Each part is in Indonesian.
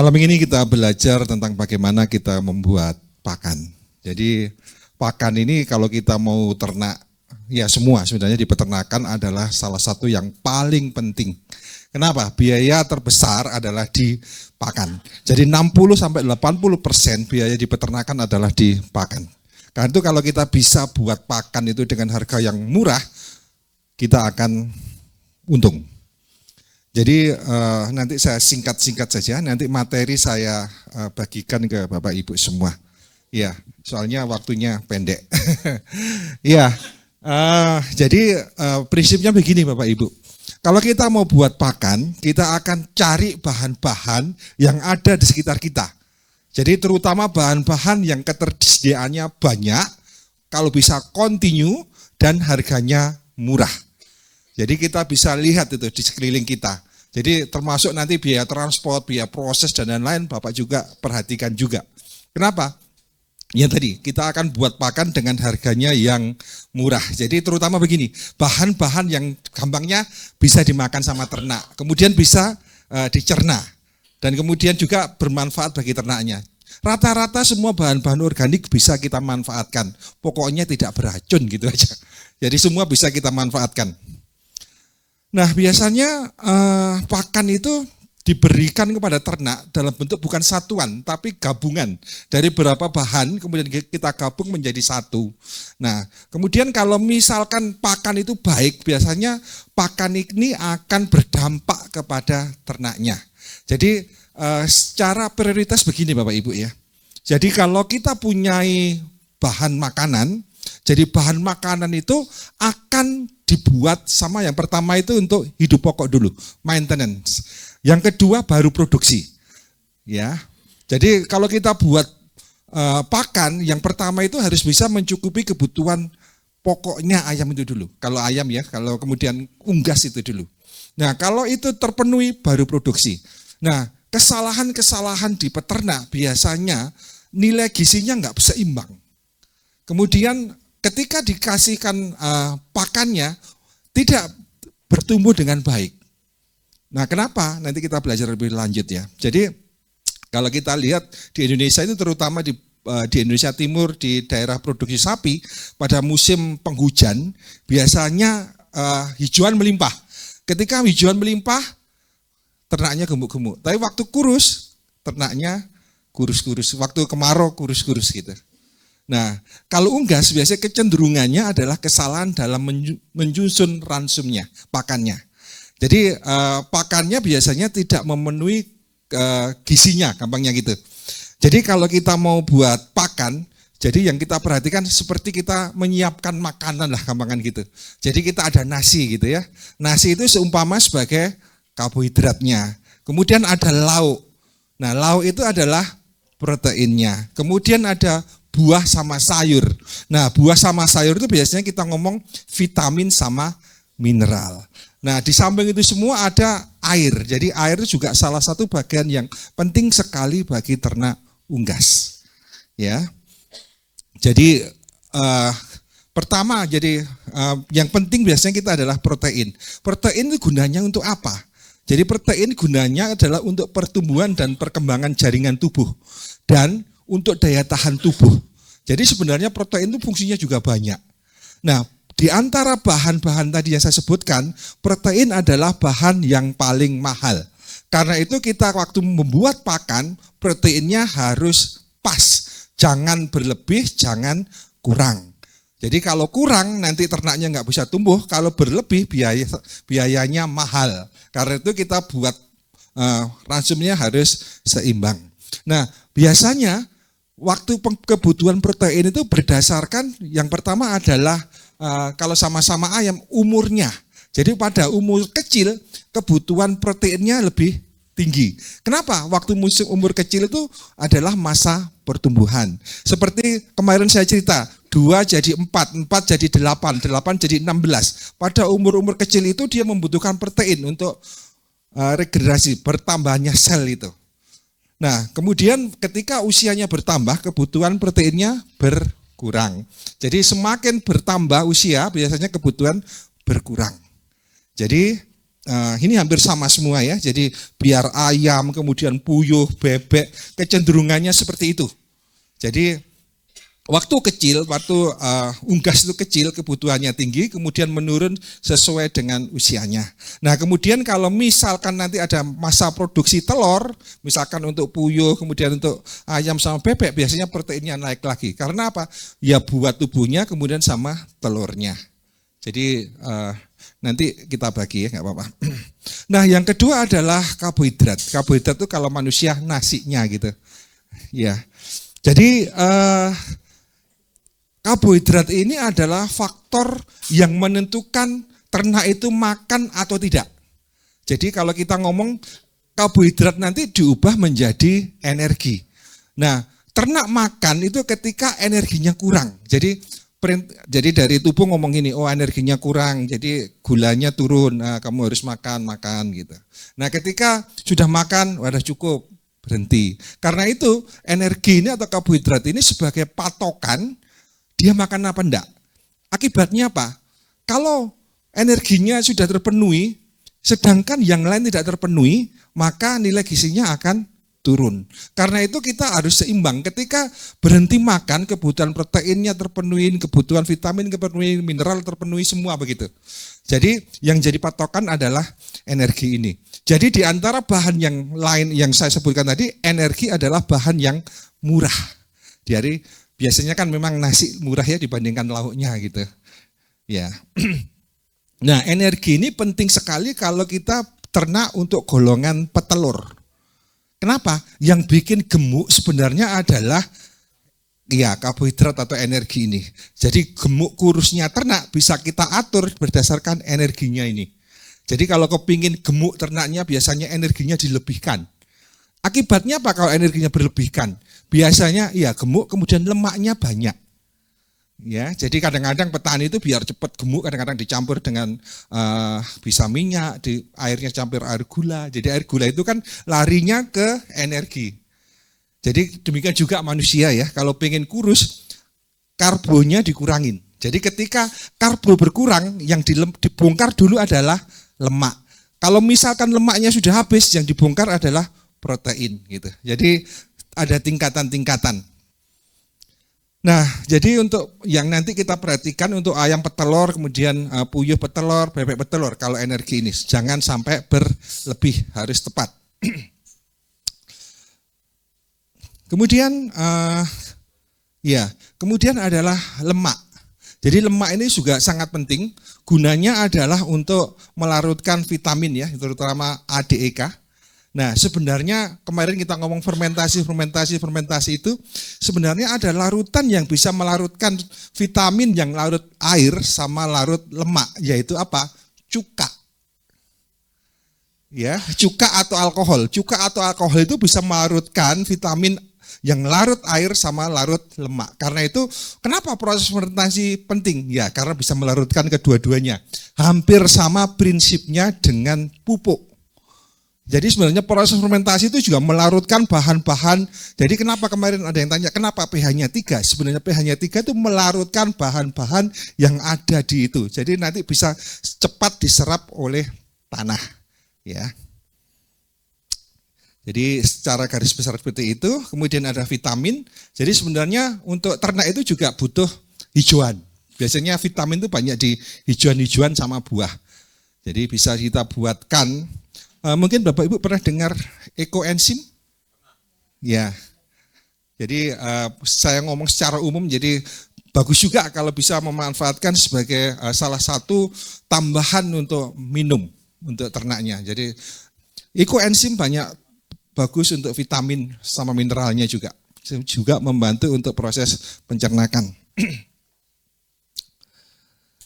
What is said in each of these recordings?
Malam ini kita belajar tentang bagaimana kita membuat pakan. Jadi pakan ini kalau kita mau ternak, ya semua sebenarnya di peternakan adalah salah satu yang paling penting. Kenapa? Biaya terbesar adalah di pakan. Jadi 60-80% biaya di peternakan adalah di pakan. Karena itu kalau kita bisa buat pakan itu dengan harga yang murah, kita akan untung. Jadi nanti saya singkat-singkat saja, nanti materi saya bagikan ke Bapak Ibu semua. Ya, soalnya waktunya pendek. Ya, jadi prinsipnya begini Bapak Ibu. Kalau kita mau buat pakan, kita akan cari bahan-bahan yang ada di sekitar kita. Jadi terutama bahan-bahan yang ketersediaannya banyak, kalau bisa kontinu dan harganya murah. Jadi kita bisa lihat itu di sekeliling kita. Jadi termasuk nanti biaya transport, biaya proses dan lain-lain Bapak juga perhatikan juga. Kenapa? Ya tadi kita akan buat pakan dengan harganya yang murah. Jadi terutama begini, bahan-bahan yang gampangnya bisa dimakan sama ternak, kemudian bisa dicerna dan kemudian juga bermanfaat bagi ternaknya. Rata-rata semua bahan-bahan organik bisa kita manfaatkan. Pokoknya tidak beracun gitu aja. Jadi semua bisa kita manfaatkan. Nah biasanya pakan itu diberikan kepada ternak dalam bentuk bukan satuan tapi gabungan dari beberapa bahan kemudian kita gabung menjadi satu. Nah kemudian kalau misalkan pakan itu baik biasanya pakan ini akan berdampak kepada ternaknya. Jadi secara prioritas begini Bapak Ibu ya. Jadi kalau kita punyai bahan makanan, jadi bahan makanan itu akan dibuat sama yang pertama itu untuk hidup pokok dulu, maintenance. Yang kedua baru produksi. Ya. Jadi kalau kita buat pakan, yang pertama itu harus bisa mencukupi kebutuhan pokoknya ayam itu dulu. Kalau ayam ya, kalau kemudian unggas itu dulu. Nah, kalau itu terpenuhi baru produksi. Nah, kesalahan-kesalahan di peternak biasanya nilai gizinya nggak seimbang. Kemudian ketika dikasihkan pakannya tidak bertumbuh dengan baik. Nah kenapa? Nanti kita belajar lebih lanjut ya. Jadi kalau kita lihat di Indonesia itu terutama di Indonesia Timur di daerah produksi sapi pada musim penghujan biasanya hijauan melimpah. Ketika hijauan melimpah ternaknya gemuk-gemuk. Tapi waktu kurus ternaknya kurus-kurus. Waktu kemarau kurus-kurus gitu. Nah, kalau unggas biasanya kecenderungannya adalah kesalahan dalam menyusun ransumnya, pakannya. Jadi pakannya biasanya tidak memenuhi gizinya, gampangnya gitu. Jadi kalau kita mau buat pakan, jadi yang kita perhatikan seperti kita menyiapkan makanan lah, gampangan gitu. Jadi kita ada nasi gitu ya. Nasi itu seumpama sebagai karbohidratnya. Kemudian ada lauk. Nah, lauk itu adalah proteinnya. Kemudian ada buah sama sayur. Nah, buah sama sayur itu biasanya kita ngomong vitamin sama mineral. Nah, di samping itu semua ada air. Jadi air itu juga salah satu bagian yang penting sekali bagi ternak unggas. Ya. Jadi pertama jadi yang penting biasanya kita adalah protein. Protein itu gunanya untuk apa? Jadi protein gunanya adalah untuk pertumbuhan dan perkembangan jaringan tubuh dan untuk daya tahan tubuh. Jadi sebenarnya protein itu fungsinya juga banyak. Nah, di antara bahan-bahan tadi yang saya sebutkan, protein adalah bahan yang paling mahal. Karena itu kita waktu membuat pakan, proteinnya harus pas. Jangan berlebih, jangan kurang. Jadi kalau kurang nanti ternaknya nggak bisa tumbuh, kalau berlebih biayanya mahal. Karena itu kita buat ransumnya harus seimbang. Nah, biasanya waktu kebutuhan protein itu berdasarkan yang pertama adalah kalau sama-sama ayam umurnya. Jadi pada umur kecil kebutuhan proteinnya lebih tinggi. Kenapa? Waktu musim umur kecil itu adalah masa pertumbuhan. Seperti kemarin saya cerita, 2 jadi 4, 4 jadi 8, 8 jadi 16. Pada umur-umur kecil itu dia membutuhkan protein untuk regenerasi, bertambahnya sel itu. Nah, kemudian ketika usianya bertambah, kebutuhan proteinnya berkurang. Jadi semakin bertambah usia, biasanya kebutuhan berkurang. Jadi ini hampir sama semua ya. Jadi biar ayam, kemudian puyuh, bebek, kecenderungannya seperti itu. Jadi waktu kecil, waktu unggas itu kecil, kebutuhannya tinggi, kemudian menurun sesuai dengan usianya. Nah kemudian kalau misalkan nanti ada masa produksi telur, misalkan untuk puyuh, kemudian untuk ayam sama bebek, biasanya proteinnya naik lagi. Karena apa? Ya buat tubuhnya, kemudian sama telurnya. Jadi nanti kita bagi ya, nggak apa-apa. Nah yang kedua adalah karbohidrat. Karbohidrat itu kalau manusia nasinya gitu. Ya, jadi karbohidrat ini adalah faktor yang menentukan ternak itu makan atau tidak. Jadi kalau kita ngomong karbohidrat nanti diubah menjadi energi. Nah, ternak makan itu ketika energinya kurang. Jadi dari tubuh ngomong gini, oh energinya kurang, jadi gulanya turun, nah, kamu harus makan gitu. Nah ketika sudah makan, wadah cukup, berhenti. Karena itu energi ini atau karbohidrat ini sebagai patokan dia makan apa enggak. Akibatnya apa? Kalau energinya sudah terpenuhi, sedangkan yang lain tidak terpenuhi, maka nilai gizinya akan turun. Karena itu kita harus seimbang. Ketika berhenti makan, kebutuhan proteinnya terpenuhi, kebutuhan vitamin terpenuhi, mineral terpenuhi, semua begitu. Jadi yang jadi patokan adalah energi ini. Jadi di antara bahan yang lain yang saya sebutkan tadi, energi adalah bahan yang murah. Jadi biasanya kan memang nasi murah ya dibandingkan lauknya gitu. Ya. Nah, energi ini penting sekali kalau kita ternak untuk golongan petelur. Kenapa? Yang bikin gemuk sebenarnya adalah ya karbohidrat atau energi ini. Jadi gemuk kurusnya ternak bisa kita atur berdasarkan energinya ini. Jadi kalau kepingin gemuk ternaknya biasanya energinya dilebihkan. Akibatnya apa kalau energinya berlebihkan? Biasanya ya gemuk kemudian lemaknya banyak. Ya, jadi kadang-kadang petani itu biar cepat gemuk kadang-kadang dicampur dengan bisa minyak, airnya campur air gula. Jadi air gula itu kan larinya ke energi. Jadi demikian juga manusia ya, kalau pengen kurus karbonya dikurangin. Jadi ketika karbo berkurang yang dibongkar dulu adalah lemak. Kalau misalkan lemaknya sudah habis yang dibongkar adalah protein gitu. Jadi ada tingkatan-tingkatan. Nah, jadi untuk yang nanti kita perhatikan untuk ayam petelur, kemudian puyuh petelur, bebek petelur, kalau energi ini jangan sampai berlebih, harus tepat. Kemudian, kemudian adalah lemak. Jadi lemak ini juga sangat penting, gunanya adalah untuk melarutkan vitamin ya, terutama A, D, E, K. Nah sebenarnya kemarin kita ngomong fermentasi itu sebenarnya ada larutan yang bisa melarutkan vitamin yang larut air sama larut lemak, yaitu apa? Cuka. Ya, cuka atau alkohol. Cuka atau alkohol itu bisa melarutkan vitamin yang larut air sama larut lemak. Karena itu kenapa proses fermentasi penting? Ya, karena bisa melarutkan kedua-duanya. Hampir sama prinsipnya dengan pupuk. Jadi sebenarnya proses fermentasi itu juga melarutkan bahan-bahan. Jadi kenapa kemarin ada yang tanya, kenapa pH-nya 3? Sebenarnya pH-nya 3 itu melarutkan bahan-bahan yang ada di itu. Jadi nanti bisa cepat diserap oleh tanah. Ya. Jadi secara garis besar seperti itu. Kemudian ada vitamin. Jadi sebenarnya untuk ternak itu juga butuh hijauan. Biasanya vitamin itu banyak di hijauan-hijauan sama buah. Jadi bisa kita buatkan. Mungkin Bapak Ibu pernah dengar ekoenzim? Ya. Jadi saya ngomong secara umum, jadi bagus juga kalau bisa memanfaatkan sebagai salah satu tambahan untuk minum untuk ternaknya. Jadi ekoenzim banyak bagus untuk vitamin sama mineralnya juga. Juga membantu untuk proses pencernakan.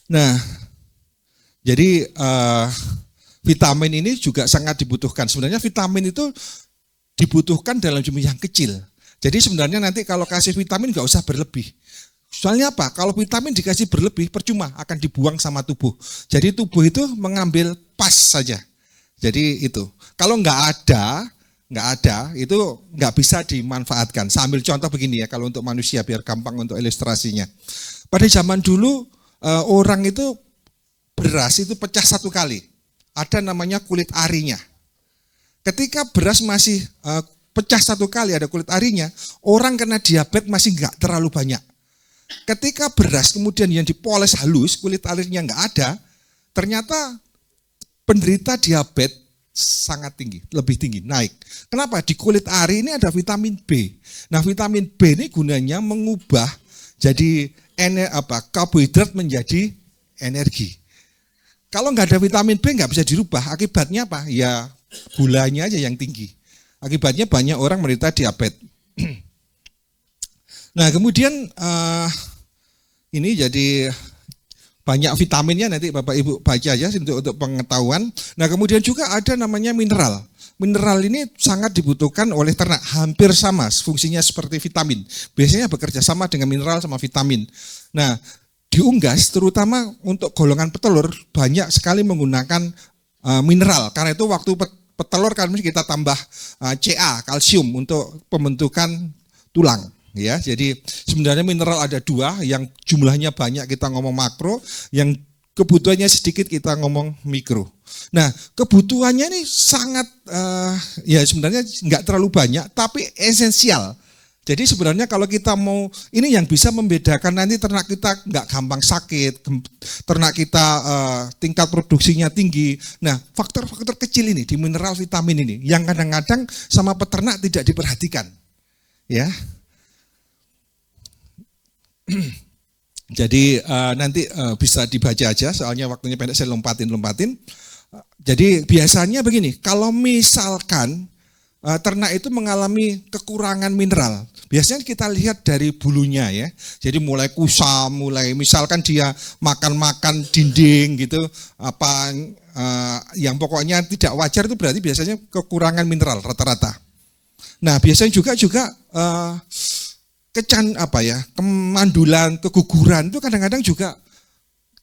Nah, jadi vitamin ini juga sangat dibutuhkan. Sebenarnya vitamin itu dibutuhkan dalam jumlah yang kecil. Jadi sebenarnya nanti kalau kasih vitamin nggak usah berlebih. Soalnya apa? Kalau vitamin dikasih berlebih percuma, akan dibuang sama tubuh. Jadi tubuh itu mengambil pas saja. Jadi itu. Kalau nggak ada itu nggak bisa dimanfaatkan. Saya ambil contoh begini ya, kalau untuk manusia biar gampang untuk ilustrasinya. Pada zaman dulu orang itu beras itu pecah satu kali. ada namanya kulit arinya. Ketika beras masih pecah satu kali ada kulit arinya, orang kena diabetes masih nggak terlalu banyak. Ketika beras kemudian yang dipoles halus, kulit arinya nggak ada, ternyata penderita diabetes sangat tinggi, lebih tinggi, naik. Kenapa? Di kulit ari ini ada vitamin B. Nah, vitamin B ini gunanya mengubah jadi karbohidrat menjadi energi. Kalau nggak ada vitamin B nggak bisa dirubah. Akibatnya apa? Ya gulanya aja yang tinggi. Akibatnya banyak orang menderita diabetes. Nah, kemudian ini jadi banyak vitaminnya, nanti Bapak Ibu baca aja untuk pengetahuan. Nah, kemudian juga ada namanya mineral. Mineral ini sangat dibutuhkan oleh ternak, hampir sama fungsinya seperti vitamin. Biasanya bekerja sama dengan mineral sama vitamin. Nah, di unggas terutama untuk golongan petelur banyak sekali menggunakan mineral. Karena itu waktu petelur kan kita tambah Ca, kalsium untuk pembentukan tulang. Ya, jadi sebenarnya mineral ada dua, yang jumlahnya banyak kita ngomong makro, yang kebutuhannya sedikit kita ngomong mikro. Nah, kebutuhannya ini sangat ya sebenarnya nggak terlalu banyak, tapi esensial. Jadi sebenarnya kalau kita mau, ini yang bisa membedakan nanti ternak kita nggak gampang sakit, ternak kita tingkat produksinya tinggi. Nah, faktor-faktor kecil ini di mineral vitamin ini, yang kadang-kadang sama peternak tidak diperhatikan, ya. Jadi nanti bisa dibaca aja, soalnya waktunya pendek, saya lompatin. Jadi biasanya begini, kalau misalkan ternak itu mengalami kekurangan mineral, biasanya kita lihat dari bulunya ya. Jadi mulai kusam, mulai misalkan dia makan dinding gitu, yang pokoknya tidak wajar, itu berarti biasanya kekurangan mineral rata-rata. Nah, biasanya juga kemandulan, keguguran itu kadang-kadang juga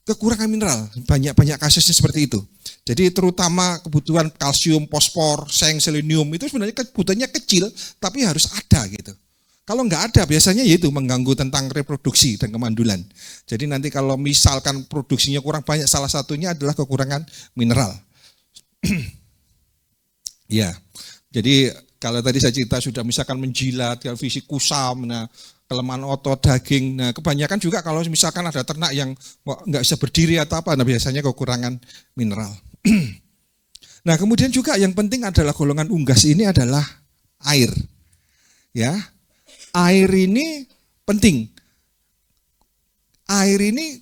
kekurangan mineral, banyak kasusnya seperti itu. Jadi terutama kebutuhan kalsium, fosfor, seng, selenium itu sebenarnya kebutuhannya kecil, tapi harus ada gitu. Kalau nggak ada biasanya yaitu mengganggu tentang reproduksi dan kemandulan. Jadi nanti kalau misalkan produksinya kurang banyak, salah satunya adalah kekurangan mineral. Ya, jadi kalau tadi saya cerita sudah misalkan menjilat, fisik kusam, nah kelemahan otot, daging. Nah, kebanyakan juga kalau misalkan ada ternak yang nggak bisa berdiri atau apa, nah biasanya kekurangan mineral. Nah, kemudian juga yang penting adalah golongan unggas ini adalah air. Ya. Air ini penting. Air ini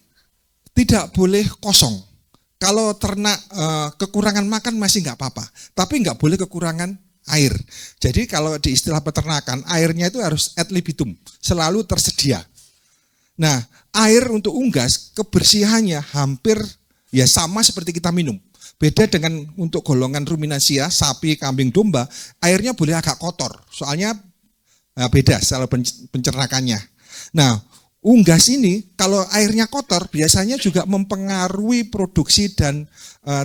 tidak boleh kosong. Kalau ternak kekurangan makan masih nggak apa-apa, tapi nggak boleh kekurangan air. Jadi kalau di istilah peternakan, airnya itu harus ad libitum, selalu tersedia. Nah, air untuk unggas kebersihannya hampir ya sama seperti kita minum. Beda dengan untuk golongan ruminansia, sapi, kambing, domba, airnya boleh agak kotor. Soalnya beda secara pencernakannya. Nah, unggas ini kalau airnya kotor biasanya juga mempengaruhi produksi dan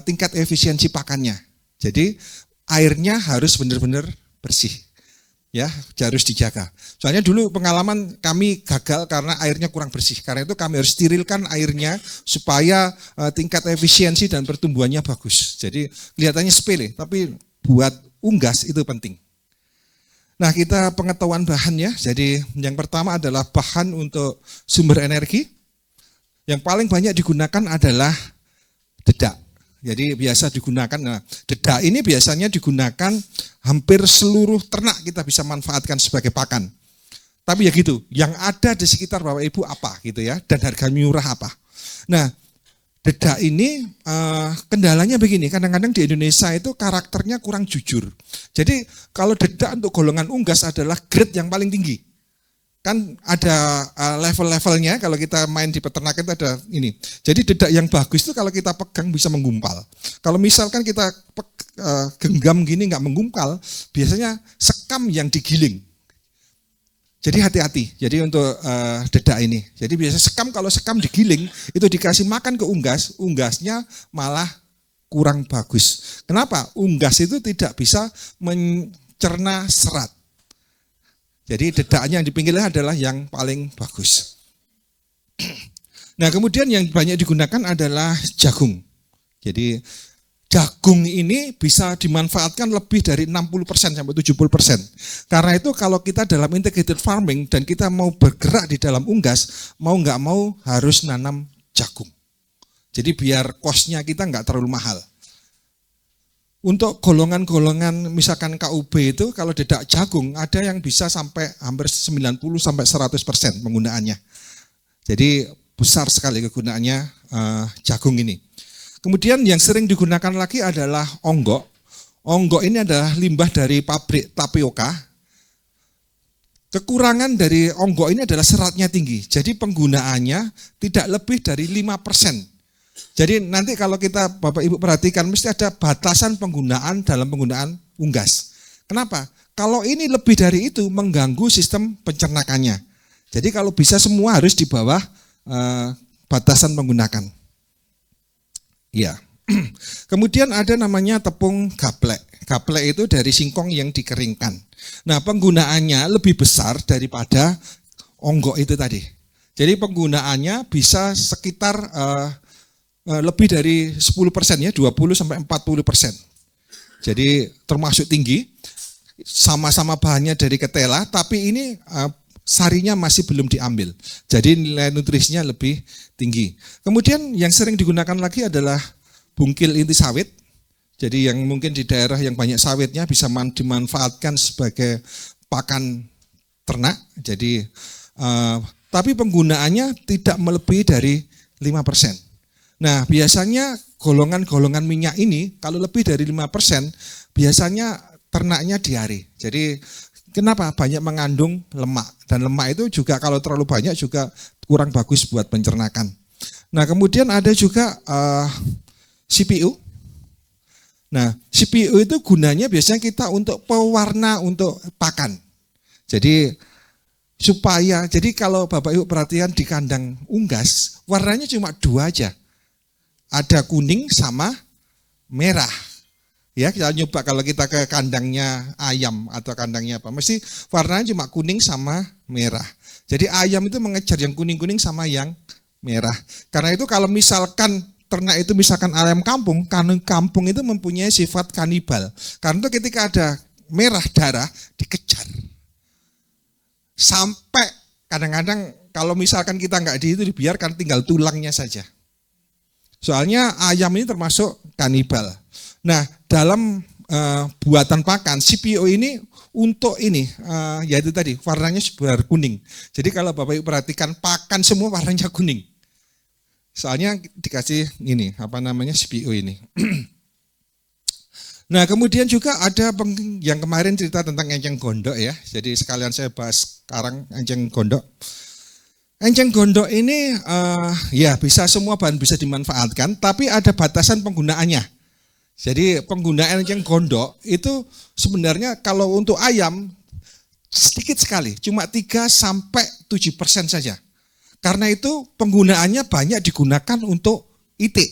tingkat efisiensi pakannya. Jadi airnya harus benar-benar bersih, ya harus dijaga. Soalnya dulu pengalaman kami gagal karena airnya kurang bersih. Karena itu kami harus sterilkan airnya supaya tingkat efisiensi dan pertumbuhannya bagus. Jadi kelihatannya sepele, tapi buat unggas itu penting. Nah, kita pengetahuan bahan ya. Jadi yang pertama adalah bahan untuk sumber energi. Yang paling banyak digunakan adalah dedak. Jadi biasa digunakan, nah, dedak ini biasanya digunakan hampir seluruh ternak kita bisa manfaatkan sebagai pakan. Tapi ya gitu, yang ada di sekitar Bapak Ibu apa gitu ya, dan harga murah apa. Nah, dedak ini kendalanya begini, kadang-kadang di Indonesia itu karakternya kurang jujur. Jadi kalau dedak untuk golongan unggas adalah grade yang paling tinggi. Kan ada level-levelnya, kalau kita main di peternakan itu ada ini. Jadi dedak yang bagus itu kalau kita pegang bisa menggumpal. Kalau misalkan kita genggam gini nggak menggumpal, biasanya sekam yang digiling. Jadi hati-hati. Jadi untuk dedak ini. Jadi biasanya kalau sekam digiling, itu dikasih makan ke unggas, unggasnya malah kurang bagus. Kenapa? Unggas itu tidak bisa mencerna serat. Jadi dedaknya yang di pinggirnya adalah yang paling bagus. Nah, kemudian yang banyak digunakan adalah jagung. Jadi jagung ini bisa dimanfaatkan lebih dari 60% sampai 70%. Karena itu kalau kita dalam integrated farming dan kita mau bergerak di dalam unggas, mau nggak mau harus nanam jagung. Jadi biar cost-nya kita nggak terlalu mahal. Untuk golongan-golongan misalkan KUB itu kalau dedak jagung ada yang bisa sampai hampir 90 sampai 100% penggunaannya. Jadi besar sekali kegunaannya jagung ini. Kemudian yang sering digunakan lagi adalah onggok. Onggok ini adalah limbah dari pabrik tapioka. Kekurangan dari onggok ini adalah seratnya tinggi. Jadi penggunaannya tidak lebih dari 5%. Jadi nanti kalau kita Bapak Ibu perhatikan mesti ada batasan penggunaan dalam penggunaan unggas. Kenapa? Kalau ini lebih dari itu mengganggu sistem pencernakannya. Jadi kalau bisa semua harus di bawah batasan menggunakan. Ya. Kemudian ada namanya tepung gaplek. Gaplek itu dari singkong yang dikeringkan. Nah, penggunaannya lebih besar daripada onggok itu tadi. Jadi penggunaannya bisa sekitar lebih dari 10% ya, 20 sampai 40%. Jadi termasuk tinggi. Sama-sama bahannya dari ketela, tapi ini sarinya masih belum diambil. Jadi nilai nutrisinya lebih tinggi. Kemudian yang sering digunakan lagi adalah bungkil inti sawit. Jadi yang mungkin di daerah yang banyak sawitnya bisa dimanfaatkan sebagai pakan ternak. Jadi tapi penggunaannya tidak melebihi dari 5%. Nah, biasanya golongan-golongan minyak ini kalau lebih dari 5% biasanya ternaknya diare. Jadi kenapa? Banyak mengandung lemak. Dan lemak itu juga kalau terlalu banyak juga kurang bagus buat pencernakan. Nah, kemudian ada juga CPU. Nah, CPU itu gunanya biasanya kita untuk pewarna untuk pakan. Jadi jadi kalau Bapak Ibu perhatian di kandang unggas, warnanya cuma 2 aja. Ada kuning sama merah. Ya, kita nyoba kalau kita ke kandangnya ayam atau kandangnya apa, mesti warnanya cuma kuning sama merah. Jadi ayam itu mengejar yang kuning-kuning sama yang merah. Karena itu kalau misalkan ternak itu misalkan ayam kampung, kampung itu mempunyai sifat kanibal. Karena itu ketika ada merah darah dikejar. Sampai kadang-kadang kalau misalkan kita nggak dibiarkan tinggal tulangnya saja. Soalnya ayam ini termasuk kanibal. Nah, dalam buatan pakan, CPO ini untuk ini, yaitu tadi, warnanya sebenarnya kuning. Jadi kalau Bapak Ibu perhatikan, pakan semua warnanya kuning. Soalnya dikasih ini, CPO ini. Nah, kemudian juga ada yang kemarin cerita tentang enceng gondok ya. Jadi sekalian saya bahas sekarang enceng gondok. Enceng gondok ini ya bisa semua bahan bisa dimanfaatkan, tapi ada batasan penggunaannya. Jadi penggunaan enceng gondok itu sebenarnya kalau untuk ayam sedikit sekali, cuma 3 sampai 7% saja. Karena itu penggunaannya banyak digunakan untuk itik.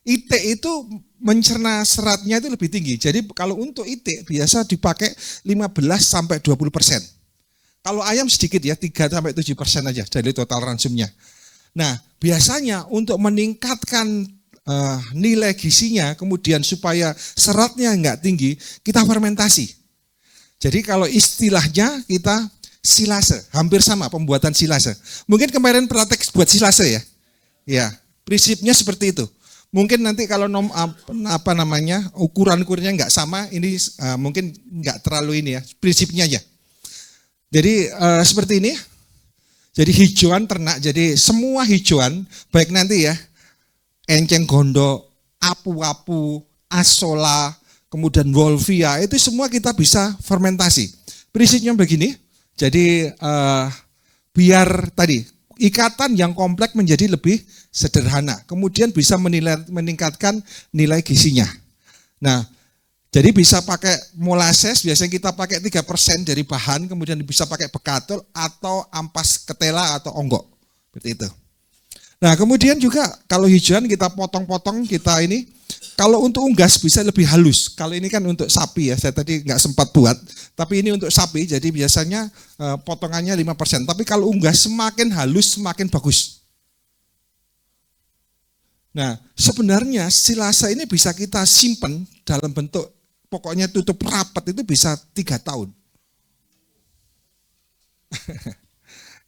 Itik itu mencerna seratnya itu lebih tinggi. Jadi kalau untuk itik biasa dipakai 15 sampai 20%. Kalau ayam sedikit ya, 3 sampai 7% aja dari total ransumnya. Nah, biasanya untuk meningkatkan nilai gizinya, kemudian supaya seratnya enggak tinggi, kita fermentasi. Jadi kalau istilahnya kita silase, hampir sama pembuatan silase. Mungkin kemarin praktek buat silase ya. Ya, prinsipnya seperti itu. Mungkin nanti kalau ukuran-ukurannya enggak sama, ini mungkin enggak terlalu ini ya, prinsipnya aja. Jadi seperti ini, jadi hijauan ternak, jadi semua hijauan, baik nanti ya, enceng gondok, apu-apu, asola, kemudian wolvia, itu semua kita bisa fermentasi. Prinsipnya begini, jadi biar tadi, ikatan yang kompleks menjadi lebih sederhana, kemudian bisa meningkatkan nilai gizinya. Nah, jadi bisa pakai molasses, biasanya kita pakai 3% dari bahan, kemudian bisa pakai bekatul atau ampas ketela atau onggok. Seperti itu. Nah, kemudian juga kalau hijauan kita potong-potong, kita ini, kalau untuk unggas bisa lebih halus. Kalau ini kan untuk sapi ya, saya tadi nggak sempat buat, tapi ini untuk sapi, jadi biasanya potongannya 5%. Tapi kalau unggas semakin halus, semakin bagus. Nah, sebenarnya silase ini bisa kita simpan dalam bentuk, pokoknya tutup rapat itu bisa 3 tahun.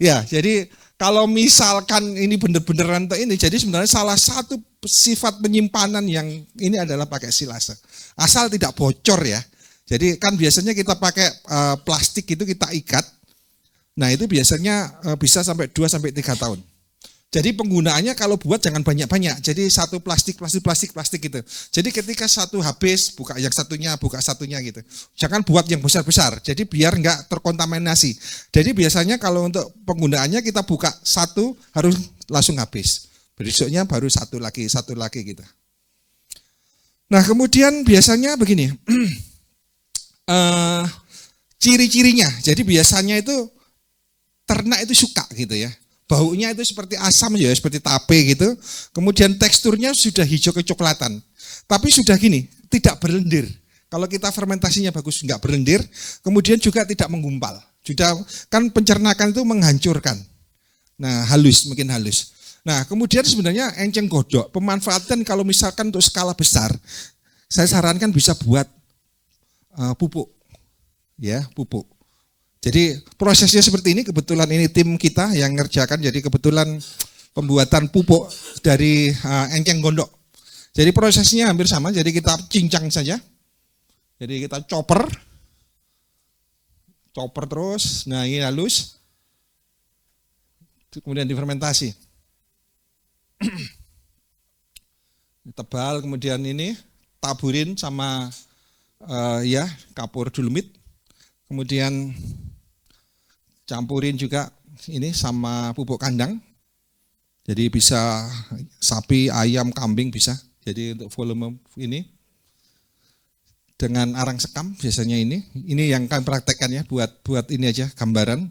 Ya, jadi kalau misalkan ini benar-beneran ini, jadi sebenarnya salah satu sifat penyimpanan yang ini adalah pakai silase. Asal tidak bocor ya. Jadi kan biasanya kita pakai plastik itu kita ikat. Nah, itu biasanya bisa sampai 2-3 tahun. Jadi penggunaannya kalau buat jangan banyak-banyak. Jadi satu plastik gitu. Jadi ketika satu habis, buka yang satunya, buka satunya gitu. Jangan buat yang besar-besar. Jadi biar enggak terkontaminasi. Jadi biasanya kalau untuk penggunaannya kita buka satu harus langsung habis. Besoknya baru satu lagi gitu. Nah, kemudian biasanya begini. Ciri-cirinya. Jadi biasanya itu ternak itu suka gitu ya. Baunya itu seperti asam ya, seperti tape gitu. Kemudian teksturnya sudah hijau kecoklatan. Tapi sudah gini, tidak berlendir. Kalau kita fermentasinya bagus, enggak berlendir. Kemudian juga tidak menggumpal. Sudah kan pencernakan itu menghancurkan. Nah, makin halus. Nah, kemudian sebenarnya enceng godok, pemanfaatan kalau misalkan untuk skala besar, saya sarankan bisa buat pupuk. Ya, pupuk. Jadi prosesnya seperti ini, kebetulan ini tim kita yang ngerjakan, jadi kebetulan pembuatan pupuk dari enceng gondok. Jadi prosesnya hampir sama, jadi kita cincang saja. Jadi kita chopper terus, nah ini halus, kemudian difermentasi. Tebal, kemudian ini taburin sama kapur dolomit, kemudian campurin juga ini sama pupuk kandang. Jadi bisa sapi, ayam, kambing bisa. Jadi untuk volume ini dengan arang sekam biasanya ini yang kami praktekkan ya, buat ini aja gambaran.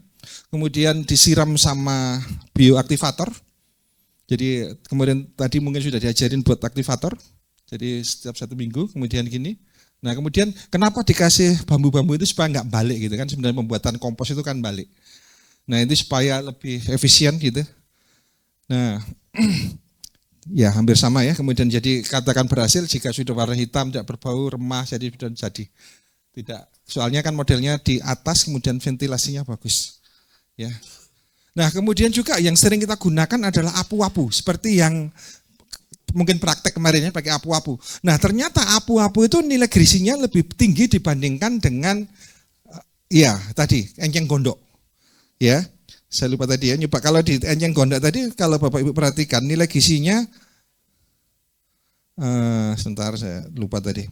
Kemudian disiram sama bioaktivator. Jadi kemudian tadi mungkin sudah diajarin buat aktivator. Jadi setiap 1 minggu kemudian gini. Nah, kemudian kenapa dikasih bambu-bambu itu supaya nggak balik gitu kan, sebenarnya pembuatan kompos itu kan balik. Nah, itu supaya lebih efisien gitu. Nah, ya hampir sama ya. Kemudian jadi katakan berhasil jika sudah warna hitam, tidak berbau, remah, jadi sudah jadi. Tidak, soalnya kan modelnya di atas kemudian ventilasinya bagus. Ya. Nah, kemudian juga yang sering kita gunakan adalah apu-apu, seperti yang mungkin praktek kemarin ya pakai apu-apu. Nah, ternyata apu-apu itu nilai grisinya lebih tinggi dibandingkan dengan tadi enceng gondok. Ya, saya lupa tadi ya, nyoba kalau di enceng gondok tadi kalau Bapak Ibu perhatikan nilai gizinya sebentar saya lupa tadi.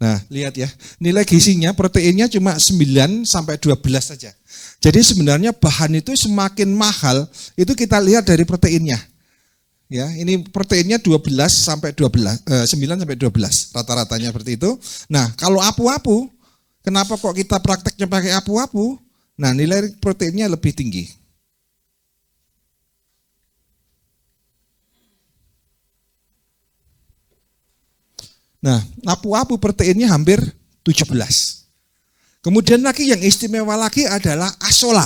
Nah, lihat ya, nilai gizinya proteinnya cuma 9 sampai 12 saja. Jadi sebenarnya bahan itu semakin mahal, itu kita lihat dari proteinnya. Ya, ini proteinnya 9 sampai 12, rata-ratanya seperti itu. Nah, kalau apu-apu, kenapa kok kita prakteknya pakai apu-apu? Nah, nilai proteinnya lebih tinggi. Nah, apu-apu proteinnya hampir 17. Kemudian lagi yang istimewa lagi adalah asola.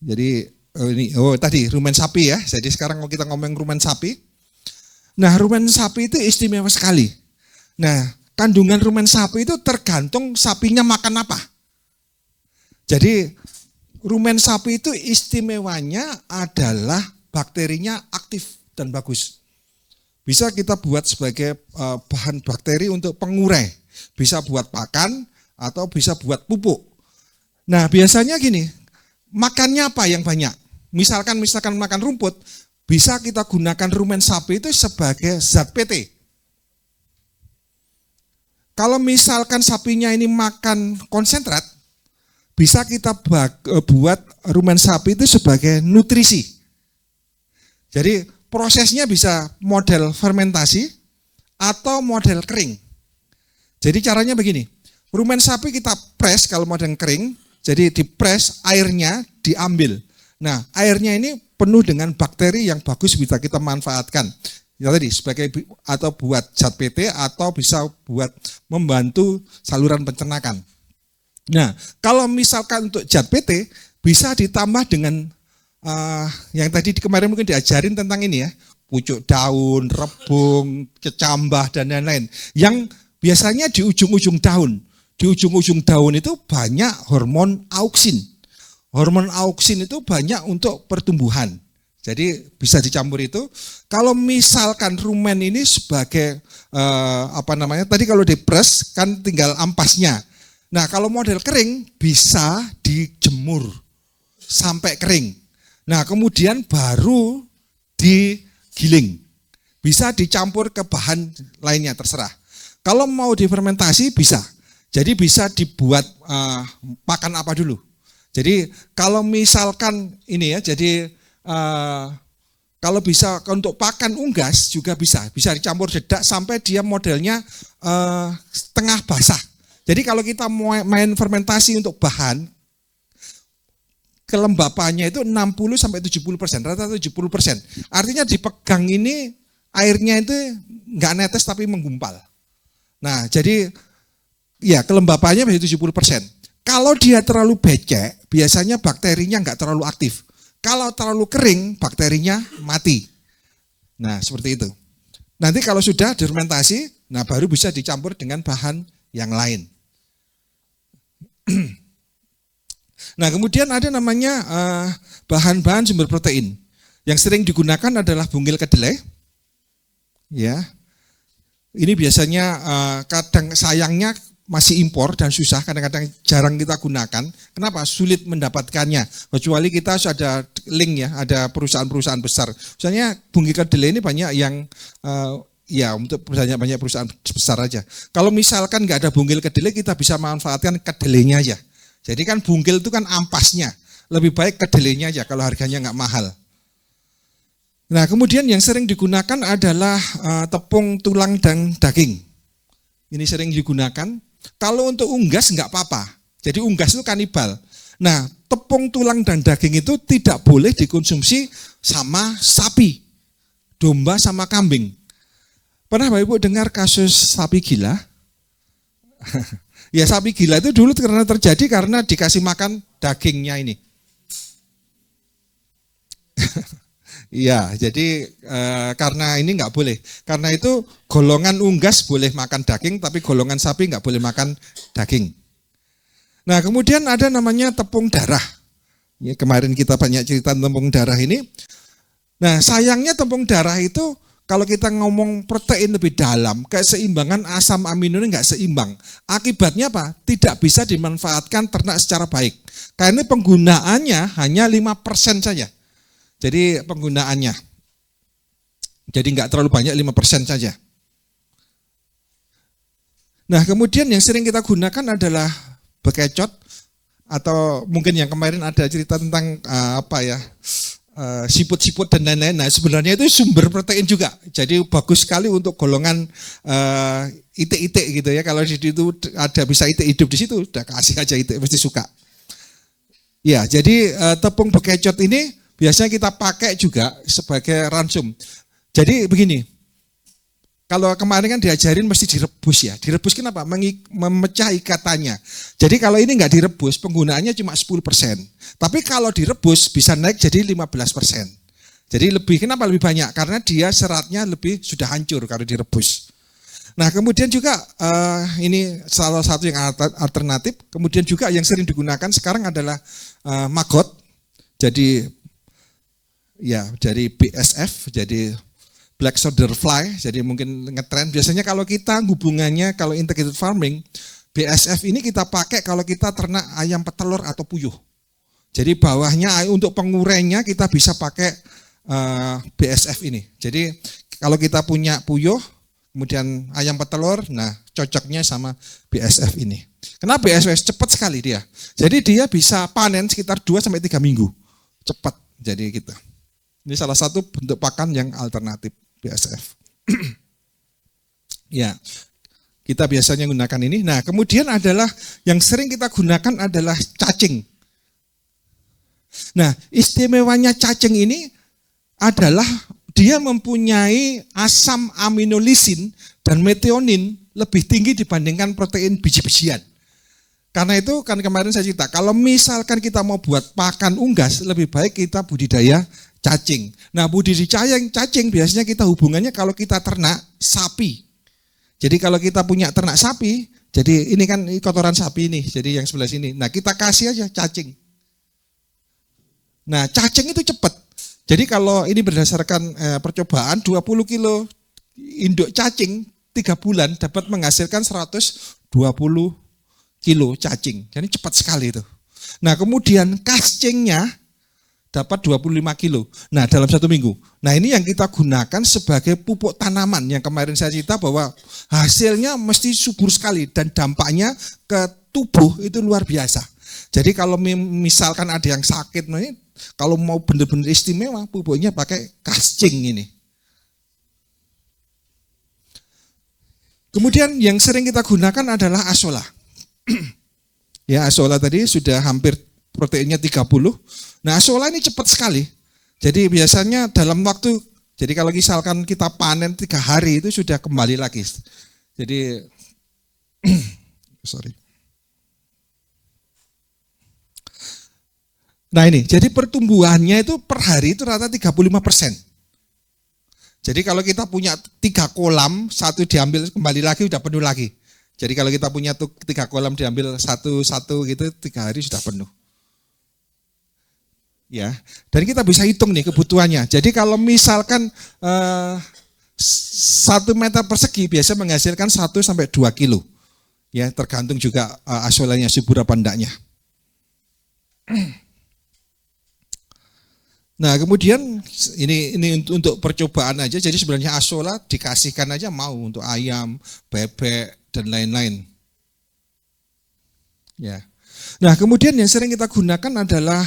Jadi tadi rumen sapi ya. Jadi sekarang kalau kita ngomong rumen sapi. Nah, rumen sapi itu istimewa sekali. Nah, kandungan rumen sapi itu tergantung sapinya makan apa. Jadi rumen sapi itu istimewanya adalah bakterinya aktif dan bagus. Bisa kita buat sebagai bahan bakteri untuk pengurai. Bisa buat pakan atau bisa buat pupuk. Nah, biasanya gini, makannya apa yang banyak? Misalkan makan rumput, bisa kita gunakan rumen sapi itu sebagai zat PT. Kalau misalkan sapinya ini makan konsentrat, bisa kita buat rumen sapi itu sebagai nutrisi. Jadi prosesnya bisa model fermentasi atau model kering. Jadi caranya begini, rumen sapi kita press kalau model kering, jadi dipres, airnya diambil. Nah, airnya ini penuh dengan bakteri yang bagus bisa kita manfaatkan. Ya tadi sebagai atau buat zat PT atau bisa buat membantu saluran pencernaan. Nah, kalau misalkan untuk zat PT bisa ditambah dengan yang tadi kemarin mungkin diajarin tentang ini ya, pucuk daun, rebung, kecambah dan lain-lain. Yang biasanya di ujung-ujung daun. Di ujung-ujung daun itu banyak hormon auksin. Hormon auksin itu banyak untuk pertumbuhan. Jadi bisa dicampur itu. Kalau misalkan rumen ini sebagai tadi kalau dipres kan tinggal ampasnya. Nah, kalau model kering bisa dijemur sampai kering. Nah, kemudian baru digiling. Bisa dicampur ke bahan lainnya, terserah. Kalau mau difermentasi bisa. Jadi bisa dibuat pakan apa dulu. Jadi kalau misalkan ini ya, jadi kalau bisa untuk pakan unggas juga bisa dicampur dedak sampai dia modelnya setengah basah. Jadi kalau kita main fermentasi untuk bahan, kelembapannya itu 60-70%, rata-rata 70%. Artinya dipegang ini airnya itu nggak netes tapi menggumpal. Nah, jadi ya kelembapannya bisa 70%. Kalau dia terlalu becek, biasanya bakterinya nggak terlalu aktif. Kalau terlalu kering, bakterinya mati. Nah, seperti itu. Nanti kalau sudah difermentasi, nah baru bisa dicampur dengan bahan yang lain. Nah, kemudian ada namanya bahan-bahan sumber protein. Yang sering digunakan adalah bungil kedelai. Ya. Ini biasanya kadang sayangnya masih impor dan susah, kadang-kadang jarang kita gunakan. Kenapa? Sulit mendapatkannya. Kecuali kita ada link ya, ada perusahaan-perusahaan besar. Misalnya bungil kedelai ini banyak yang untuk banyak perusahaan besar aja. Kalau misalkan nggak ada bungil kedelai, kita bisa manfaatkan kedelainya aja. Jadi kan bungkil itu kan ampasnya, lebih baik kedelainya aja kalau harganya nggak mahal. Nah, kemudian yang sering digunakan adalah tepung, tulang, dan daging. Ini sering digunakan. Kalau untuk unggas nggak apa-apa. Jadi unggas itu kanibal. Nah, tepung, tulang, dan daging itu tidak boleh dikonsumsi sama sapi, domba, sama kambing. Pernah Bapak Ibu dengar kasus sapi gila? Ya, sapi gila itu dulu terjadi karena dikasih makan dagingnya ini. Iya, jadi karena ini nggak boleh. Karena itu golongan unggas boleh makan daging, tapi golongan sapi nggak boleh makan daging. Nah, kemudian ada namanya tepung darah. Ya, kemarin kita banyak cerita tepung darah ini. Nah, sayangnya tepung darah itu kalau kita ngomong protein lebih dalam, keseimbangan asam amino ini nggak seimbang. Akibatnya apa? Tidak bisa dimanfaatkan ternak secara baik. Karena penggunaannya hanya 5% saja. Jadi penggunaannya. Jadi nggak terlalu banyak, 5% saja. Nah, kemudian yang sering kita gunakan adalah bekecot, atau mungkin yang kemarin ada cerita tentang siput-siput dan lain-lain. Nah, sebenarnya itu sumber protein juga. Jadi bagus sekali untuk golongan itik-itik gitu ya. Kalau di situ ada bisa itik hidup di situ, udah kasih aja itik, pasti suka. Ya, jadi tepung bekecot ini biasanya kita pakai juga sebagai ransum. Jadi begini, kalau kemarin kan diajarin mesti direbus ya. Direbus kenapa? Memecah ikatannya. Jadi kalau ini nggak direbus, penggunaannya cuma 10%. Tapi kalau direbus bisa naik jadi 15%. Jadi kenapa lebih banyak? Karena dia seratnya lebih sudah hancur kalau direbus. Nah, kemudian juga ini salah satu yang alternatif. Kemudian juga yang sering digunakan sekarang adalah maggot. Jadi ya dari BSF, jadi Black Soldier Fly, jadi mungkin ngetren. Biasanya kalau kita hubungannya, kalau integrated farming, BSF ini kita pakai kalau kita ternak ayam petelur atau puyuh. Jadi bawahnya untuk pengurainya kita bisa pakai BSF ini. Jadi kalau kita punya puyuh, kemudian ayam petelur, nah cocoknya sama BSF ini. Kenapa BSF? Cepat sekali dia. Jadi dia bisa panen sekitar 2-3 minggu. Cepat, jadi gitu. Ini salah satu bentuk pakan yang alternatif. BSF. Ya, kita biasanya gunakan ini. Nah, kemudian adalah yang sering kita gunakan adalah cacing. Nah, istimewanya cacing ini adalah dia mempunyai asam aminolisin dan metionin lebih tinggi dibandingkan protein biji-bijian. Karena itu kan kemarin saya cerita, kalau misalkan kita mau buat pakan unggas, lebih baik kita budidaya cacing. Nah, budidaya cacing biasanya kita hubungannya kalau kita ternak sapi. Jadi kalau kita punya ternak sapi, jadi ini kan kotoran sapi ini, jadi yang sebelah sini. Nah, kita kasih aja cacing. Nah, cacing itu cepat. Jadi kalau ini berdasarkan percobaan 20 kilo induk cacing 3 bulan dapat menghasilkan 120 kilo cacing. Jadi cepat sekali itu. Nah, kemudian cacingnya dapat 25 kilo. Nah, dalam 1 minggu. Nah, ini yang kita gunakan sebagai pupuk tanaman yang kemarin saya cerita bahwa hasilnya mesti subur sekali dan dampaknya ke tubuh itu luar biasa. Jadi kalau misalkan ada yang sakit, nah ini kalau mau benar-benar istimewa, pupuknya pakai cacing ini. Kemudian yang sering kita gunakan adalah asola. Ya, asola tadi sudah hampir proteinnya 30. Nah, asola ini cepat sekali. Jadi biasanya dalam waktu, jadi kalau misalkan kita panen 3 hari itu sudah kembali lagi. Jadi, sorry. Nah ini, jadi pertumbuhannya itu per hari itu rata 35%. Jadi kalau kita punya 3 kolam, 1 diambil kembali lagi udah penuh lagi. Jadi kalau kita punya 3 kolam diambil satu gitu, 3 hari sudah penuh. Ya, dan kita bisa hitung nih kebutuhannya. Jadi kalau misalkan 1 meter persegi biasa menghasilkan 1 sampai 2 kilo. Ya, tergantung juga asolanya subur apa enggaknya. Nah, kemudian ini untuk percobaan aja. Jadi sebenarnya asola dikasihkan aja mau untuk ayam, bebek dan lain-lain. Ya. Nah, kemudian yang sering kita gunakan adalah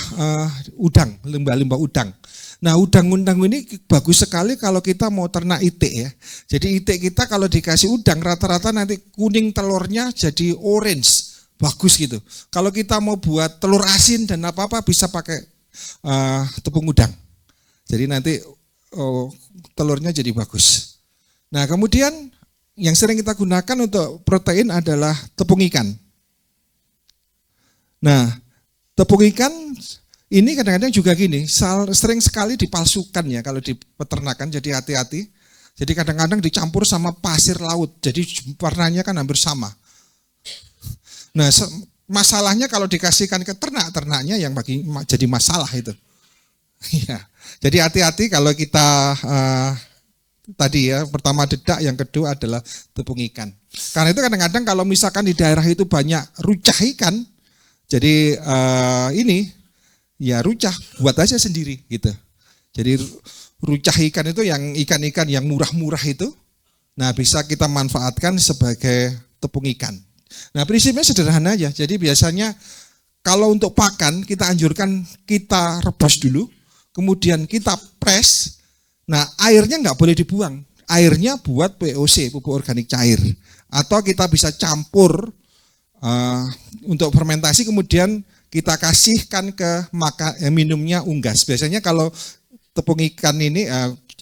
udang, limbah-limbah udang. Nah, udang-udang ini bagus sekali kalau kita mau ternak itik ya. Jadi itik kita kalau dikasih udang rata-rata nanti kuning telurnya jadi orange, bagus gitu. Kalau kita mau buat telur asin dan apa-apa bisa pakai tepung udang. Jadi nanti telurnya jadi bagus. Nah, kemudian yang sering kita gunakan untuk protein adalah tepung ikan. Nah, tepung ikan ini kadang-kadang juga gini, sering sekali dipalsukan ya kalau di peternakan, jadi hati-hati. Jadi kadang-kadang dicampur sama pasir laut, jadi warnanya kan hampir sama. Nah, masalahnya kalau dikasihkan ke ternaknya yang jadi masalah itu. Ya, jadi hati-hati kalau kita tadi ya, pertama dedak, yang kedua adalah tepung ikan. Karena itu kadang-kadang kalau misalkan di daerah itu banyak rucah ikan, jadi ini ya rucah buat aja sendiri gitu. Jadi rucah ikan itu yang ikan-ikan yang murah-murah itu, nah bisa kita manfaatkan sebagai tepung ikan. Nah, prinsipnya sederhana aja. Jadi biasanya kalau untuk pakan kita anjurkan kita rebus dulu, kemudian kita press. Nah, airnya nggak boleh dibuang. Airnya buat POC, pupuk organik cair. Atau kita bisa campur untuk fermentasi, kemudian kita kasihkan ke minumnya unggas. Biasanya kalau tepung ikan ini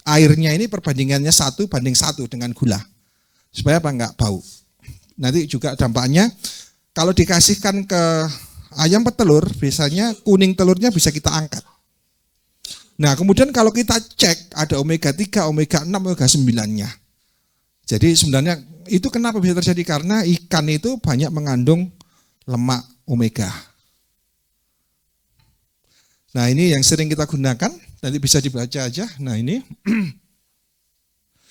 airnya ini perbandingannya 1:1 dengan gula. Supaya apa? Nggak bau. Nanti juga dampaknya kalau dikasihkan ke ayam petelur, biasanya kuning telurnya bisa kita angkat. Nah, kemudian kalau kita cek ada omega 3, omega 6, omega 9-nya. Jadi sebenarnya itu kenapa bisa terjadi? Karena ikan itu banyak mengandung lemak omega. Nah, ini yang sering kita gunakan, nanti bisa dibaca aja. Nah, ini.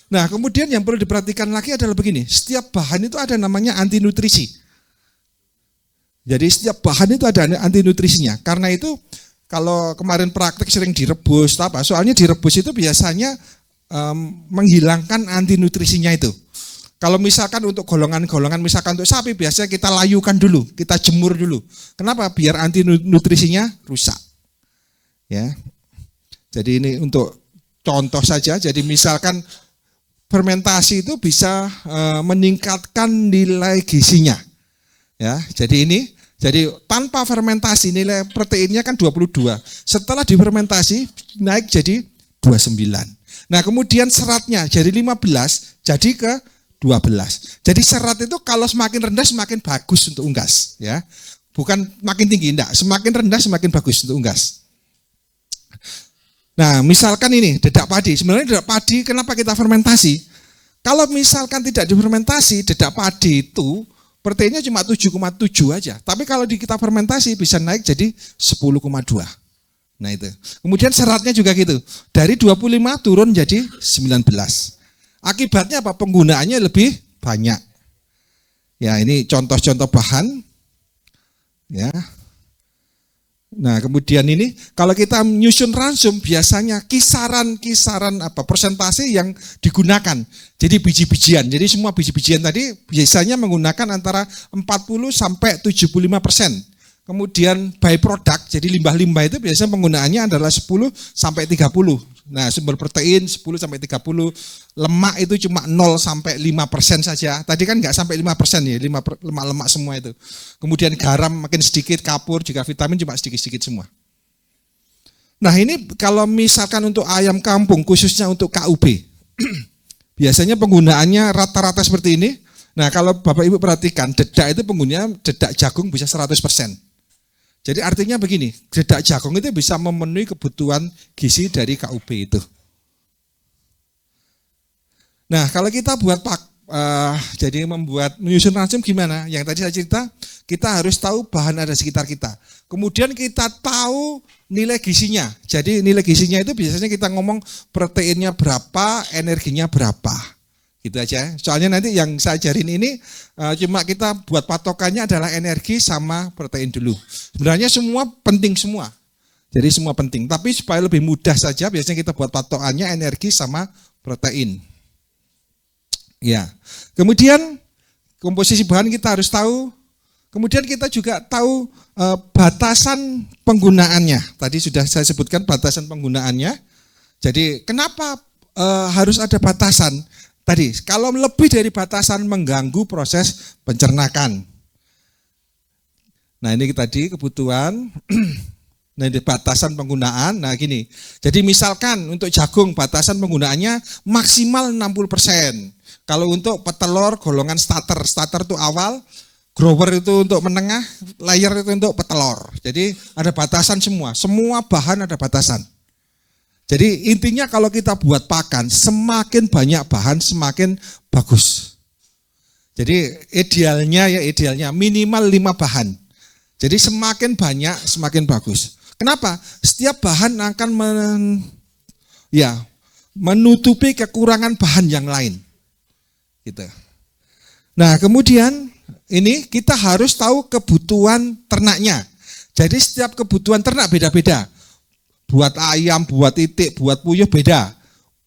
Nah, kemudian yang perlu diperhatikan lagi adalah begini, setiap bahan itu ada namanya anti nutrisi. Jadi setiap bahan itu ada anti nutrisinya. Karena itu kalau kemarin praktek sering direbus, apa? Soalnya direbus itu biasanya menghilangkan anti nutrisinya itu. Kalau misalkan untuk golongan-golongan, misalkan untuk sapi biasanya kita layukan dulu, kita jemur dulu. Kenapa? Biar anti nutrisinya rusak. Ya. Jadi ini untuk contoh saja. Jadi misalkan fermentasi itu bisa meningkatkan nilai gizinya. Ya, jadi tanpa fermentasi nilai proteinnya kan 22. Setelah difermentasi naik jadi 29. Nah, kemudian seratnya jadi 15 jadi ke 12. Jadi serat itu kalau semakin rendah semakin bagus untuk unggas, ya. Bukan makin tinggi, enggak. Semakin rendah semakin bagus untuk unggas. Nah, misalkan ini dedak padi. Sebenarnya dedak padi kenapa kita fermentasi? Kalau misalkan tidak difermentasi, dedak padi itu proteinnya cuma 7,7 aja. Tapi kalau kita fermentasi bisa naik jadi 10,2. Nah itu. Kemudian seratnya juga gitu. Dari 25 turun jadi 19. Akibatnya apa? Penggunaannya lebih banyak. Ya, ini contoh-contoh bahan. Ya. Nah, kemudian ini kalau kita menyusun ransum biasanya kisaran persentase yang digunakan. Jadi biji-bijian. Jadi semua biji-bijian tadi biasanya menggunakan antara 40 sampai 75%. Kemudian byproduct, jadi limbah-limbah itu biasanya penggunaannya adalah 10 sampai 30. Nah, sumber protein 10 sampai 30, lemak itu cuma 0 sampai 5% saja. Tadi kan nggak sampai 5% ya, lemak-lemak semua itu. Kemudian garam makin sedikit, kapur, juga vitamin cuma sedikit-sedikit semua. Nah, ini kalau misalkan untuk ayam kampung, khususnya untuk KUB, biasanya penggunaannya rata-rata seperti ini. Nah, kalau Bapak Ibu perhatikan, dedak itu penggunanya dedak jagung bisa 100%. Jadi artinya begini, dedak jagung itu bisa memenuhi kebutuhan gizi dari KUB itu. Nah, kalau kita buat jadi menyusun ransum gimana? Yang tadi saya cerita, kita harus tahu bahan ada sekitar kita. Kemudian kita tahu nilai gizinya. Jadi nilai gizinya itu biasanya kita ngomong proteinnya berapa, energinya berapa. Gitu aja. Soalnya nanti yang saya ajarin ini cuma kita buat patokannya adalah energi sama protein dulu. Sebenarnya semua penting semua. Jadi semua penting. Tapi supaya lebih mudah saja biasanya kita buat patokannya energi sama protein. Ya. Kemudian komposisi bahan kita harus tahu. Kemudian kita juga tahu batasan penggunaannya. Tadi sudah saya sebutkan batasan penggunaannya. Jadi kenapa harus ada batasan? Tadi, kalau lebih dari batasan mengganggu proses pencernakan. Nah ini tadi kebutuhan, nah ini batasan penggunaan, nah gini. Jadi misalkan untuk jagung batasan penggunaannya maksimal 60%. Kalau untuk petelur golongan starter itu awal, grower itu untuk menengah, layer itu untuk petelur. Jadi ada batasan semua bahan ada batasan. Jadi intinya kalau kita buat pakan, semakin banyak bahan semakin bagus. Jadi idealnya minimal 5 bahan. Jadi semakin banyak semakin bagus. Kenapa? Setiap bahan akan menutupi kekurangan bahan yang lain. Gitu. Nah kemudian ini kita harus tahu kebutuhan ternaknya. Jadi setiap kebutuhan ternak beda-beda. Buat ayam, buat itik, buat puyuh beda.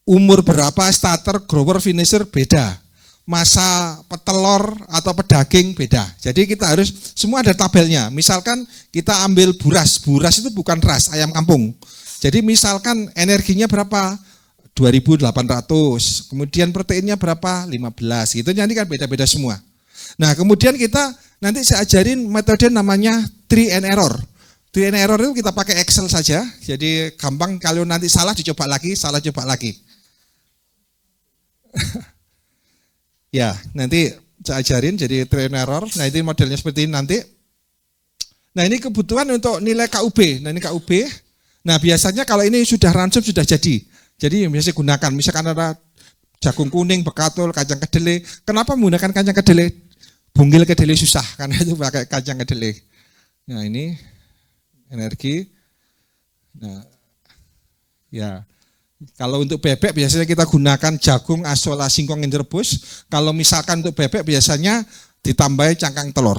Umur berapa starter, grower, finisher beda. Masa petelur atau pedaging beda. Jadi kita harus, semua ada tabelnya. Misalkan kita ambil buras itu bukan ras, ayam kampung. Jadi misalkan energinya berapa? 2.800. Kemudian proteinnya berapa? 15. Gitu nanti kan beda-beda semua. Nah kemudian kita, nanti saya ajarin metode namanya try and error. Try and error itu kita pakai Excel saja, jadi gampang kalau nanti salah dicoba lagi, salah coba lagi. Ya, nanti saya ajarin jadi try and error, nah ini modelnya seperti ini nanti. Nah ini kebutuhan untuk nilai KUB, nah ini KUB. Nah biasanya kalau ini sudah ransum sudah jadi biasa gunakan, misalkan ada jagung kuning, bekatul, kacang kedelai. Kenapa menggunakan kacang kedelai? Bunggil kedelai susah, karena itu pakai kacang kedelai. Nah ini energi. Nah, ya. Kalau untuk bebek biasanya kita gunakan jagung, asola, singkong yang direbus. Kalau misalkan untuk bebek biasanya ditambahi cangkang telur.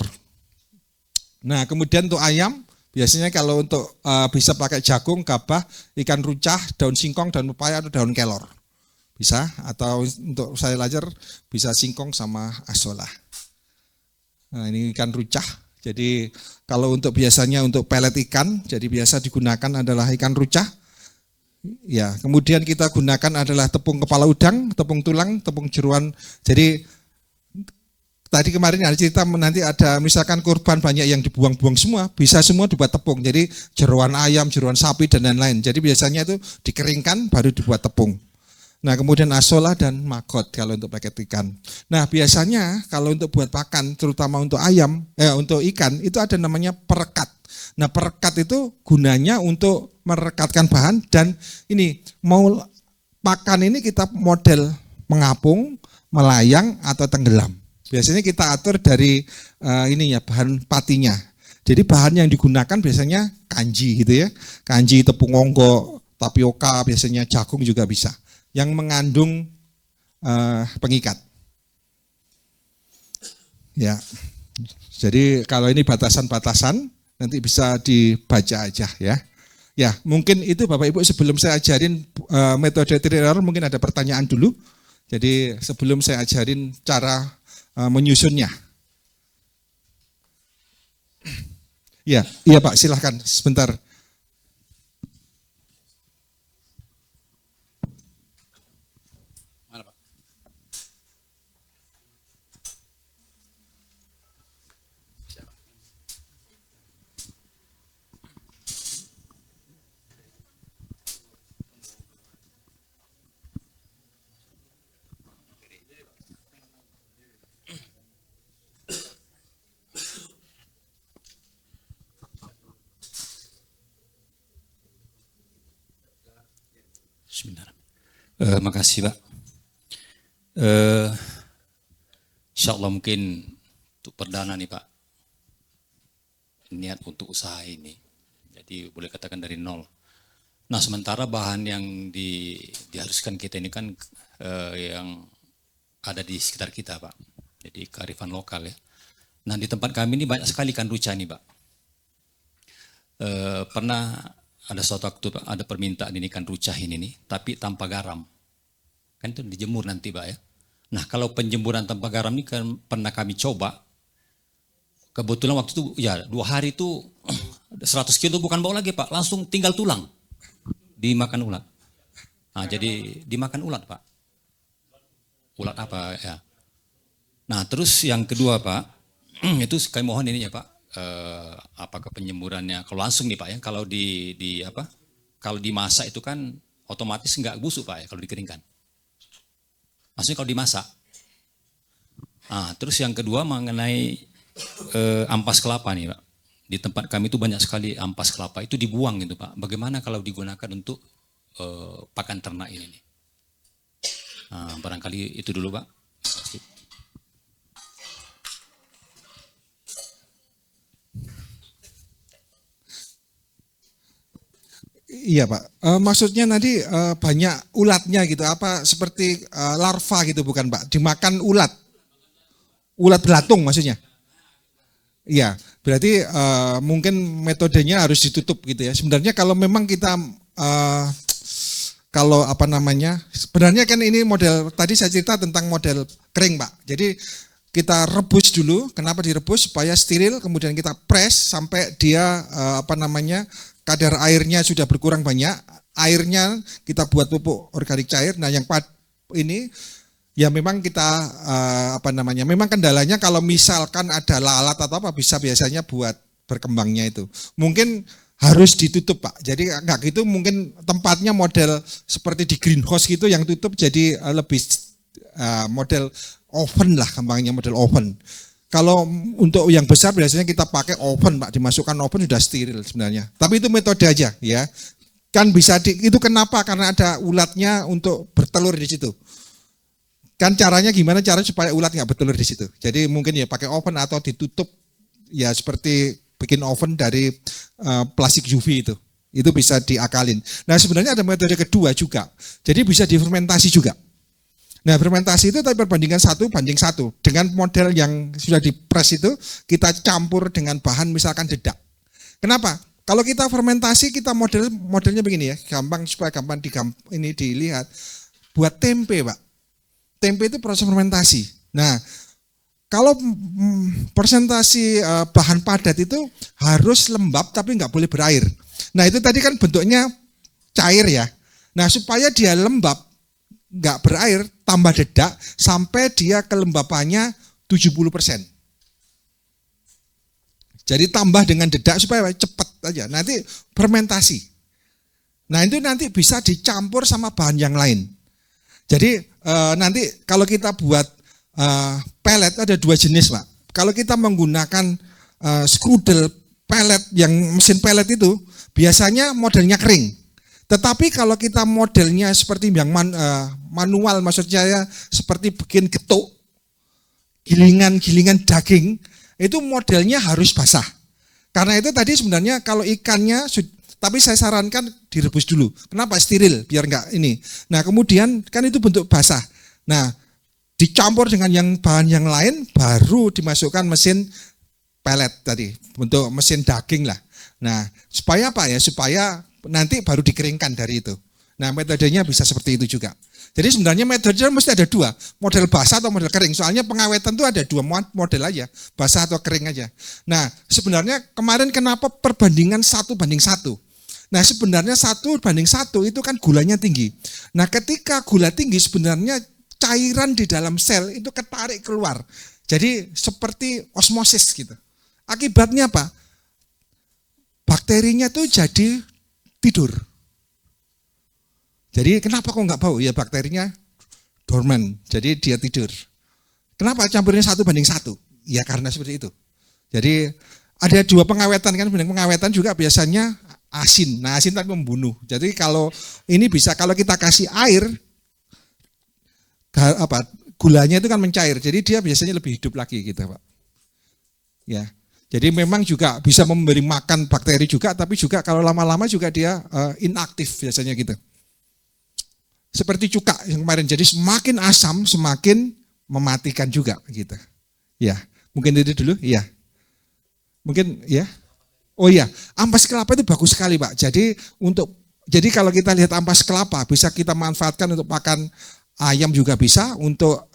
Nah, kemudian untuk ayam biasanya kalau untuk bisa pakai jagung, gabah, ikan rucah, daun singkong, daun pepaya atau daun kelor. Bisa, atau untuk saya lajar bisa singkong sama asola. Nah, ini ikan rucah. Jadi kalau untuk biasanya untuk pelet ikan, jadi biasa digunakan adalah ikan rucah. Ya, kemudian kita gunakan adalah tepung kepala udang, tepung tulang, tepung jeruan. Jadi tadi kemarin ada cerita nanti ada misalkan kurban banyak yang dibuang-buang semua, bisa semua dibuat tepung. Jadi jeruan ayam, jeruan sapi dan lain-lain. Jadi biasanya itu dikeringkan baru dibuat tepung. Nah, kemudian asola dan magot kalau untuk paket ikan. Nah, biasanya kalau untuk buat pakan, terutama untuk untuk ikan, itu ada namanya perekat. Nah, perekat itu gunanya untuk merekatkan bahan dan ini mau pakan ini kita model mengapung, melayang atau tenggelam. Biasanya kita atur dari bahan patinya. Jadi bahan yang digunakan biasanya kanji gitu ya. Kanji, tepung onggo, tapioka, biasanya jagung juga bisa. Yang mengandung pengikat. Ya. Jadi kalau ini batasan-batasan nanti bisa dibaca aja ya. Ya, mungkin itu Bapak Ibu sebelum saya ajarin metode trial error mungkin ada pertanyaan dulu. Jadi sebelum saya ajarin cara menyusunnya. Ya, iya Pak, silahkan sebentar. Mana Pak? Bismillah. Makasih Pak. Insya Allah mungkin untuk perdana nih Pak, niat untuk usaha ini. Jadi boleh katakan dari nol. Nah sementara bahan yang diharuskan kita ini kan yang ada di sekitar kita Pak. Jadi kearifan lokal ya. Nah di tempat kami ini banyak sekali ikan ruca nih Pak. Pernah ada suatu waktu Pak, ada permintaan ini ikan rucah ini nih, tapi tanpa garam. Kan itu dijemur nanti Pak ya. Nah kalau penjemuran tanpa garam ini kan pernah kami coba. Kebetulan waktu itu ya 2 hari itu 100 kilo bukan bau lagi Pak, langsung tinggal tulang. Dimakan ulat. Nah jadi dimakan ulat Pak. Ulat apa ya. Nah terus yang kedua Pak, itu kami mohon ini ya Pak. Apakah penjemurannya kalau langsung nih Pak ya, kalau kalau dimasak itu kan otomatis nggak busuk Pak ya kalau dikeringkan. Maksudnya kalau dimasak. Nah, terus yang kedua mengenai ampas kelapa nih Pak. Di tempat kami itu banyak sekali ampas kelapa itu dibuang gitu Pak. Bagaimana kalau digunakan untuk pakan ternak ini nih? Nah, barangkali itu dulu Pak. Terima kasih. Iya Pak, maksudnya nanti banyak ulatnya gitu, apa seperti larva gitu bukan Pak? Dimakan ulat belatung maksudnya? Iya, berarti mungkin metodenya harus ditutup gitu ya. Sebenarnya kalau memang kita sebenarnya kan ini model, tadi saya cerita tentang model kering Pak. Jadi kita rebus dulu, kenapa direbus? Supaya steril, kemudian kita press sampai dia kadar airnya sudah berkurang banyak, airnya kita buat pupuk organik cair. Nah yang ini ya memang kita memang kendalanya kalau misalkan ada lalat atau apa bisa biasanya buat berkembangnya itu. Mungkin harus ditutup Pak, jadi enggak gitu mungkin tempatnya model seperti di greenhouse gitu yang tutup jadi lebih model oven lah, gampangnya model oven. Kalau untuk yang besar biasanya kita pakai oven Pak, dimasukkan oven sudah steril sebenarnya. Tapi itu metode aja ya. Kan bisa itu kenapa? Karena ada ulatnya untuk bertelur di situ. Kan caranya gimana caranya supaya ulat nggak bertelur di situ. Jadi mungkin ya pakai oven atau ditutup ya seperti bikin oven dari plastik UV itu. Itu bisa diakalin. Nah sebenarnya ada metode kedua juga. Jadi bisa difermentasi juga. Nah fermentasi itu tapi perbandingan 1:1 dengan model yang sudah dipres itu kita campur dengan bahan misalkan dedak. Kenapa? Kalau kita fermentasi kita modelnya begini ya, gampang supaya gampang ini dilihat. Buat tempe Pak, tempe itu proses fermentasi. Nah kalau presentasi bahan padat itu harus lembab tapi nggak boleh berair. Nah itu tadi kan bentuknya cair ya. Nah supaya dia lembab nggak berair, tambah dedak sampai dia kelembapannya 70%. Jadi tambah dengan dedak supaya cepat aja. Nanti fermentasi. Nah itu nanti bisa dicampur sama bahan yang lain. Jadi nanti kalau kita buat pelet ada dua jenis Pak. Kalau kita menggunakan strudel pelet yang mesin pelet itu biasanya modelnya kering. Tetapi kalau kita modelnya seperti yang manual, maksud saya seperti bikin getuk, gilingan daging, itu modelnya harus basah. Karena itu tadi sebenarnya kalau ikannya, tapi saya sarankan direbus dulu. Kenapa? Steril, biar enggak ini. Nah kemudian kan itu bentuk basah. Nah dicampur dengan bahan yang lain, baru dimasukkan mesin pelet tadi, bentuk mesin daging lah. Nah supaya apa ya? Supaya nanti baru dikeringkan dari itu. Nah metodenya bisa seperti itu juga. Jadi sebenarnya metodenya mesti ada dua, model basah atau model kering. Soalnya pengawetan itu ada dua model aja, basah atau kering aja. Nah sebenarnya kemarin kenapa perbandingan 1:1? Nah sebenarnya 1:1 itu kan gulanya tinggi. Nah ketika gula tinggi sebenarnya cairan di dalam sel itu ketarik keluar. Jadi seperti osmosis gitu. Akibatnya apa? Bakterinya tuh jadi tidur. Jadi kenapa kok nggak bau? Ya bakterinya dormant, jadi dia tidur. Kenapa campurnya 1:1? Ya karena seperti itu. Jadi ada dua pengawetan kan, pengawetan juga biasanya asin. Nah asin tapi membunuh. Jadi kalau ini bisa kalau kita kasih air, gulanya itu kan mencair. Jadi dia biasanya lebih hidup lagi gitu Pak. Ya. Jadi memang juga bisa memberi makan bakteri juga, tapi juga kalau lama-lama juga dia inaktif biasanya gitu. Seperti cuka yang kemarin, jadi semakin asam semakin mematikan juga gitu. Ya, mungkin itu dulu, ya. Mungkin ya. Oh iya, ampas kelapa itu bagus sekali Pak. Jadi kalau kita lihat ampas kelapa bisa kita manfaatkan untuk pakan ayam juga bisa, untuk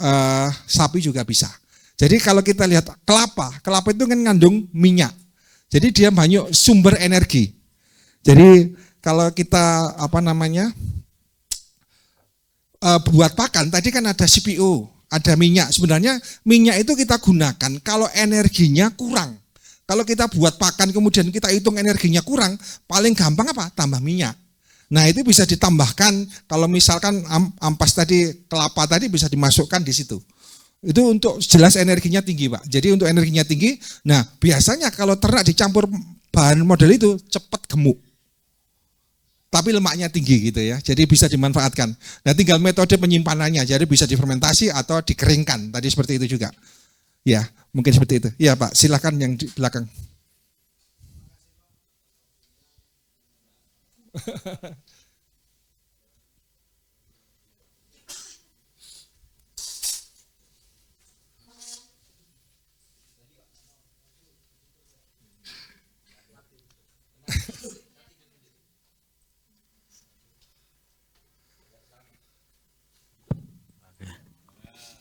sapi juga bisa. Jadi kalau kita lihat kelapa itu kan mengandung minyak. Jadi dia banyak sumber energi. Jadi kalau kita buat pakan, tadi kan ada CPO, ada minyak. Sebenarnya minyak itu kita gunakan kalau energinya kurang. Kalau kita buat pakan kemudian kita hitung energinya kurang, paling gampang apa? Tambah minyak. Nah itu bisa ditambahkan, kalau misalkan ampas tadi, kelapa tadi bisa dimasukkan di situ. Itu untuk jelas energinya tinggi Pak. Jadi untuk energinya tinggi, nah biasanya kalau ternak dicampur bahan model itu cepat gemuk. Tapi lemaknya tinggi gitu ya, jadi bisa dimanfaatkan. Nah tinggal metode penyimpanannya, jadi bisa difermentasi atau dikeringkan, tadi seperti itu juga. Ya, mungkin seperti itu. Ya Pak, silakan yang di belakang.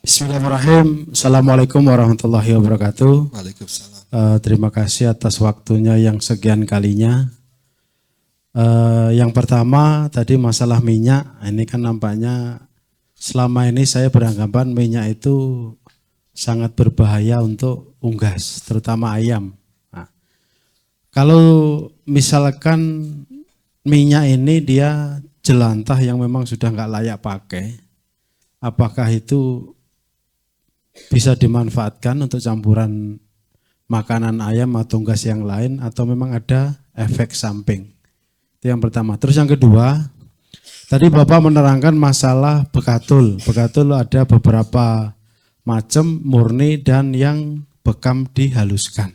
Bismillahirrahmanirrahim. Assalamualaikum warahmatullahi wabarakatuh. Waalaikumsalam. Terima kasih atas waktunya yang sekian kalinya. Yang pertama tadi masalah minyak. Ini kan nampaknya selama ini saya beranggapan minyak itu sangat berbahaya untuk unggas, terutama ayam. Nah, kalau misalkan minyak ini dia jelantah yang memang sudah nggak layak pakai, apakah itu bisa dimanfaatkan untuk campuran makanan ayam atau unggas yang lain, atau memang ada efek samping? Itu yang pertama. Terus yang kedua, tadi Bapak menerangkan masalah bekatul. Bekatul ada beberapa macam, murni dan yang bekam dihaluskan.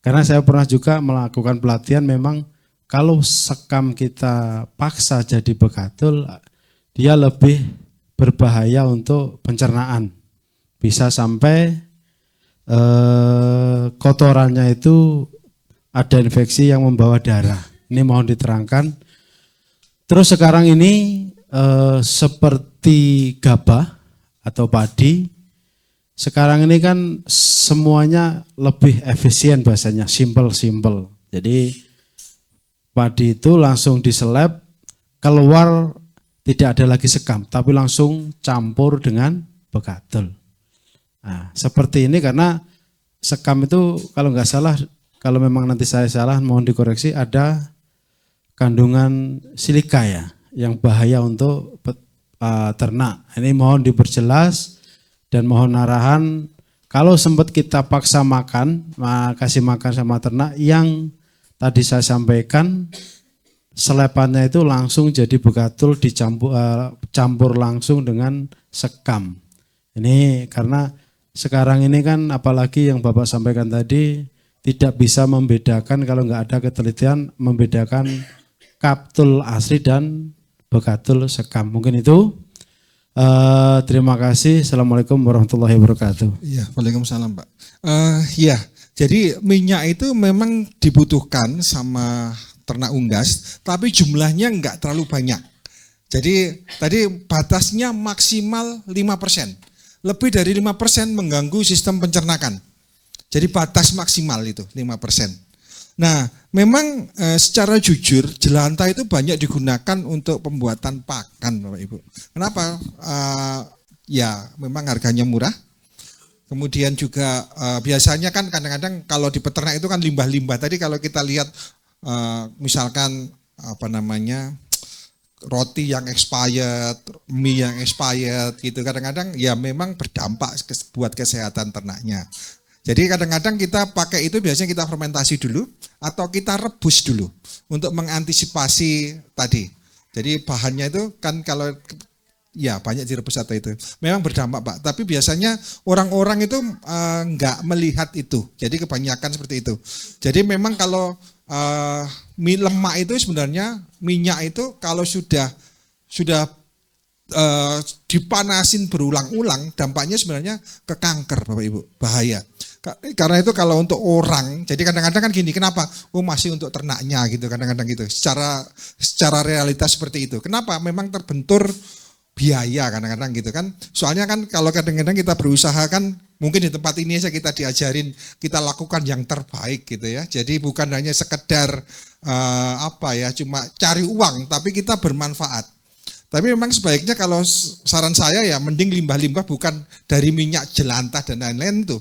Karena saya pernah juga melakukan pelatihan, memang kalau sekam kita paksa jadi bekatul, dia lebih berbahaya untuk pencernaan. Bisa sampai kotorannya itu ada infeksi yang membawa darah. Ini mohon diterangkan. Terus sekarang ini seperti gabah atau padi, sekarang ini kan semuanya lebih efisien bahasanya, simple. Jadi padi itu langsung diseleb, keluar tidak ada lagi sekam, tapi langsung campur dengan bekatul. Nah, seperti ini karena sekam itu kalau nggak salah, kalau memang nanti saya salah mohon dikoreksi, ada kandungan silika ya, yang bahaya untuk ternak. Ini mohon diperjelas dan mohon arahan kalau sempat kita paksa makan, kasih makan sama ternak yang tadi saya sampaikan selepannya itu langsung jadi begatul campur langsung dengan sekam. Ini karena sekarang ini kan apalagi yang Bapak sampaikan tadi tidak bisa membedakan kalau nggak ada ketelitian membedakan kaptul asli dan begatul sekam. Mungkin itu. Terima kasih. Assalamualaikum warahmatullahi wabarakatuh. Iya, waalaikumsalam Pak. Ya, jadi minyak itu memang dibutuhkan sama ternak unggas, tapi jumlahnya enggak terlalu banyak. Jadi tadi batasnya maksimal 5%. Lebih dari 5% mengganggu sistem pencernakan. Jadi batas maksimal itu 5%. Nah, memang secara jujur jelantah itu banyak digunakan untuk pembuatan pakan, Bapak Ibu. Kenapa? Ya, memang harganya murah. Kemudian juga biasanya kan kadang-kadang kalau di peternak itu kan limbah-limbah. Tadi kalau kita lihat misalkan roti yang expired, mie yang expired gitu. Kadang-kadang ya memang berdampak buat kesehatan ternaknya. Jadi kadang-kadang kita pakai itu biasanya kita fermentasi dulu atau kita rebus dulu untuk mengantisipasi tadi. Jadi bahannya itu kan kalau ya banyak direbus atau itu. Memang berdampak Pak, tapi biasanya orang-orang itu enggak melihat itu. Jadi kebanyakan seperti itu. Jadi memang kalau lemak itu sebenarnya minyak itu kalau sudah dipanasin berulang-ulang dampaknya sebenarnya ke kanker Bapak Ibu, bahaya. Karena itu kalau untuk orang, jadi kadang-kadang kan gini, kenapa? Oh masih untuk ternaknya gitu, kadang-kadang gitu. Secara realitas seperti itu. Kenapa? Memang terbentur biaya kadang-kadang gitu kan. Soalnya kan kalau kadang-kadang kita berusaha kan, mungkin di tempat ini saja kita diajarin, kita lakukan yang terbaik gitu ya. Jadi bukan hanya sekedar cuma cari uang, tapi kita bermanfaat. Tapi memang sebaiknya kalau saran saya ya mending limbah-limbah bukan dari minyak jelantah dan lain-lain itu.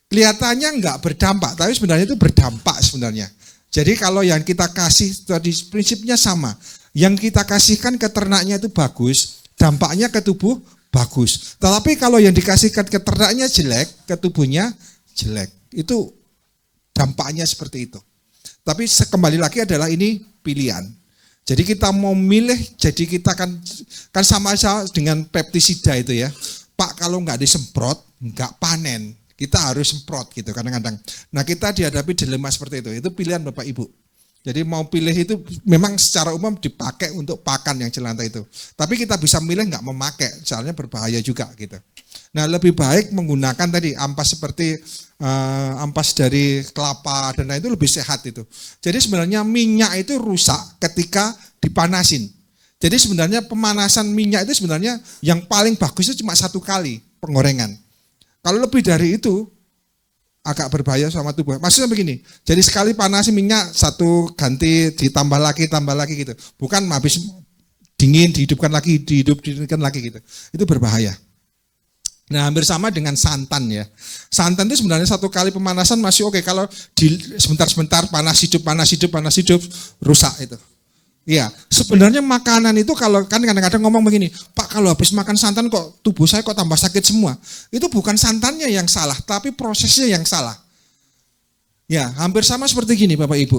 Kelihatannya enggak berdampak, tapi sebenarnya itu berdampak sebenarnya. Jadi kalau yang kita kasih tadi prinsipnya sama. Yang kita kasihkan ke ternaknya itu bagus, dampaknya ke tubuh bagus. Tetapi kalau yang dikasihkan ke ternaknya jelek, ke tubuhnya jelek. Itu dampaknya seperti itu. Tapi kembali lagi adalah ini pilihan. Jadi kita mau milih, jadi kita kan sama dengan pestisida itu ya. Pak kalau nggak disemprot, nggak panen. Kita harus semprot gitu kadang-kadang. Nah kita dihadapi dilema seperti itu. Itu pilihan Bapak Ibu. Jadi mau pilih itu memang secara umum dipakai untuk pakan yang jelantah itu. Tapi kita bisa milih nggak memakai, soalnya berbahaya juga gitu. Nah lebih baik menggunakan tadi ampas seperti ampas dari kelapa dan lain itu lebih sehat itu. Jadi sebenarnya minyak itu rusak ketika dipanasin. Jadi sebenarnya pemanasan minyak itu sebenarnya yang paling bagus itu cuma 1 kali penggorengan. Kalau lebih dari itu agak berbahaya sama tubuh. Maksudnya begini, jadi sekali panasi minyak 1 ganti ditambah lagi gitu. Bukan habis dingin dihidupkan lagi gitu. Itu berbahaya. Nah hampir sama dengan santan ya. Santan itu sebenarnya 1 kali pemanasan masih oke. Kalau sebentar-sebentar panas hidup rusak itu. Iya, sebenarnya makanan itu kalau kan kadang-kadang ngomong begini, Pak kalau habis makan santan kok tubuh saya kok tambah sakit semua. Itu bukan santannya yang salah, tapi prosesnya yang salah. Ya, hampir sama seperti gini Bapak Ibu.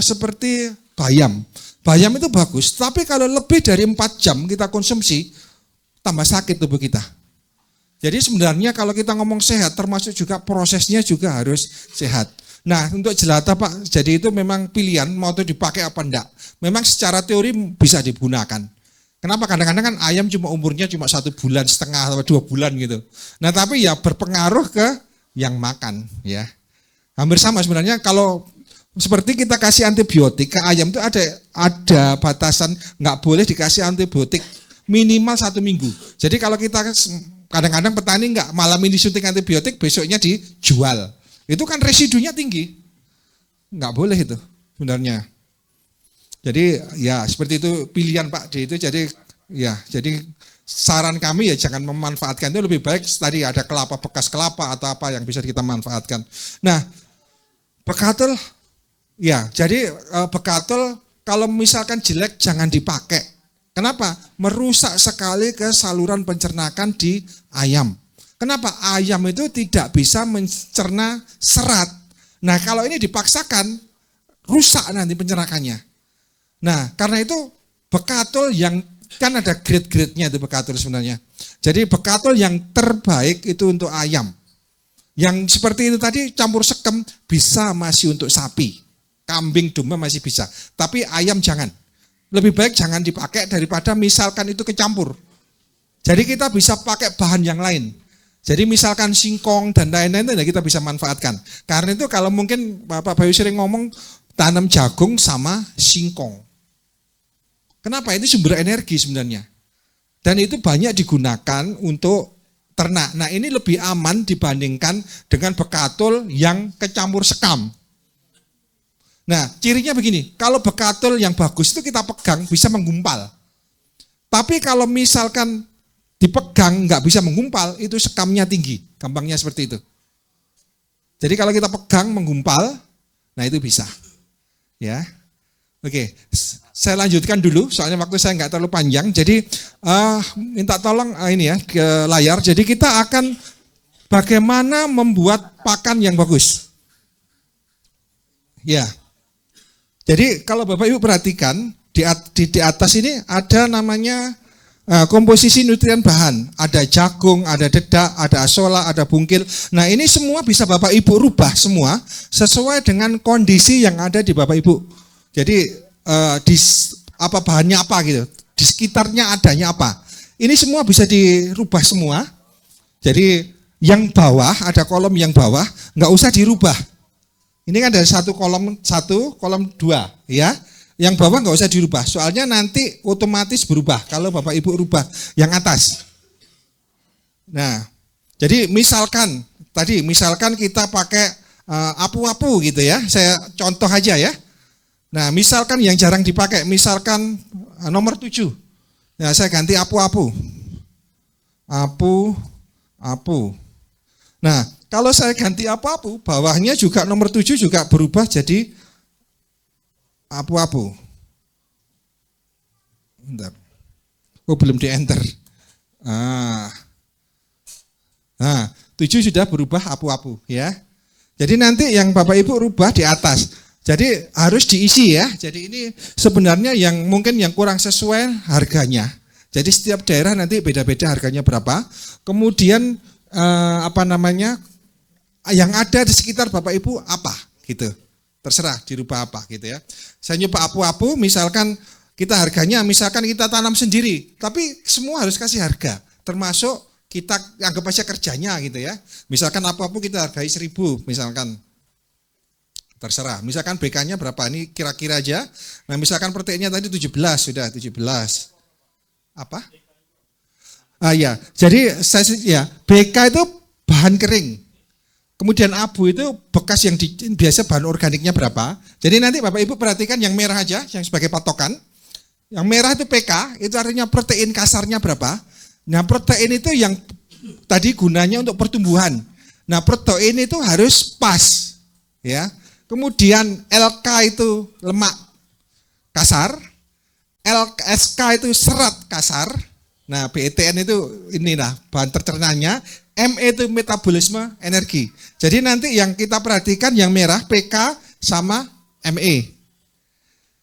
Seperti bayam. Bayam itu bagus, tapi kalau lebih dari 4 jam kita konsumsi, tambah sakit tubuh kita. Jadi sebenarnya kalau kita ngomong sehat, termasuk juga prosesnya juga harus sehat. Nah untuk jelantah Pak, jadi itu memang pilihan mau itu dipakai apa enggak. Memang secara teori bisa digunakan. Kenapa? Kadang-kadang kan ayam umurnya cuma 1,5 bulan atau 2 bulan gitu. Nah tapi ya berpengaruh ke yang makan ya. Hampir sama sebenarnya kalau seperti kita kasih antibiotik ke ayam itu ada batasan, nggak boleh dikasih antibiotik minimal 1 minggu. Jadi kalau kita kadang-kadang petani nggak malam ini suntik antibiotik besoknya dijual. Itu kan residunya tinggi. Nggak boleh itu sebenarnya. Jadi ya seperti itu pilihan Pak D itu jadi saran kami ya jangan memanfaatkan itu, lebih baik tadi ada kelapa bekas kelapa atau apa yang bisa kita manfaatkan. Nah, bekatul ya jadi bekatul kalau misalkan jelek jangan dipakai. Kenapa? Merusak sekali ke saluran pencernaan di ayam. Kenapa? Ayam itu tidak bisa mencerna serat. Nah, kalau ini dipaksakan, rusak nanti pencernaannya. Nah, karena itu bekatul yang, kan ada grade-grade-nya itu bekatul sebenarnya. Jadi bekatul yang terbaik itu untuk ayam. Yang seperti itu tadi campur sekem bisa masih untuk sapi. Kambing, domba masih bisa. Tapi ayam jangan. Lebih baik jangan dipakai daripada misalkan itu kecampur. Jadi kita bisa pakai bahan yang lain. Jadi misalkan singkong dan lain-lain itu kita bisa manfaatkan. Karena itu kalau mungkin Bapak Bayu sering ngomong tanam jagung sama singkong. Kenapa? Itu sumber energi sebenarnya. Dan itu banyak digunakan untuk ternak. Nah, ini lebih aman dibandingkan dengan bekatul yang kecampur sekam. Nah, cirinya begini, kalau bekatul yang bagus itu kita pegang bisa menggumpal. Tapi kalau misalkan dipegang nggak bisa menggumpal, itu sekamnya tinggi, gampangnya seperti itu. Jadi kalau kita pegang menggumpal, nah itu bisa. Ya, oke, saya lanjutkan dulu, soalnya waktu saya nggak terlalu panjang. Jadi minta tolong ini ya ke layar. Jadi kita akan bagaimana membuat pakan yang bagus. Ya. Jadi kalau Bapak Ibu perhatikan di atas ini ada namanya komposisi nutrien bahan. Ada jagung, ada dedak, ada asola, ada bungkil. Nah, ini semua bisa Bapak Ibu rubah semua sesuai dengan kondisi yang ada di Bapak Ibu. Jadi di apa bahannya apa gitu, di sekitarnya adanya apa. Ini semua bisa dirubah semua. Jadi yang bawah, ada kolom yang bawah, nggak usah dirubah. Ini kan dari satu, kolom dua, ya. Yang bawah nggak usah dirubah, soalnya nanti otomatis berubah kalau Bapak Ibu rubah yang atas. Nah, jadi misalkan kita pakai apu-apu gitu ya, saya contoh aja ya. Nah, misalkan yang jarang dipakai, misalkan nomor 7. Nah, saya ganti apu-apu. Apu-apu. Nah, kalau saya ganti apu-apu, bawahnya juga nomor 7 juga berubah jadi apu-apu. Bentar. Oh, belum di enter. Nah, 7 sudah berubah apu-apu ya. Jadi nanti yang Bapak Ibu rubah di atas. Jadi harus diisi ya. Jadi ini sebenarnya yang mungkin yang kurang sesuai harganya. Jadi setiap daerah nanti beda-beda harganya berapa. Kemudian yang ada di sekitar Bapak Ibu apa gitu. Terserah dirubah apa gitu ya. Saya nyoba apu-apu misalkan kita harganya misalkan kita tanam sendiri, tapi semua harus kasih harga. Termasuk kita anggap aja kerjanya gitu ya. Misalkan apu-apu kita hargai 1.000 misalkan. Terserah. Misalkan BK-nya berapa? Ini kira-kira aja. Nah, misalkan proteinnya tadi 17 sudah 17. Apa? Ya. Jadi BK itu bahan kering. Kemudian abu itu bekas yang biasa bahan organiknya berapa. Jadi nanti Bapak Ibu perhatikan yang merah aja yang sebagai patokan. Yang merah itu PK, itu artinya protein kasarnya berapa. Nah, protein itu yang tadi gunanya untuk pertumbuhan. Nah, protein itu harus pas. Ya. Kemudian LK itu lemak kasar, LSK itu serat kasar. Nah, BETN itu inilah bahan tercernanya, ME itu metabolisme energi. Jadi nanti yang kita perhatikan yang merah PK sama ME.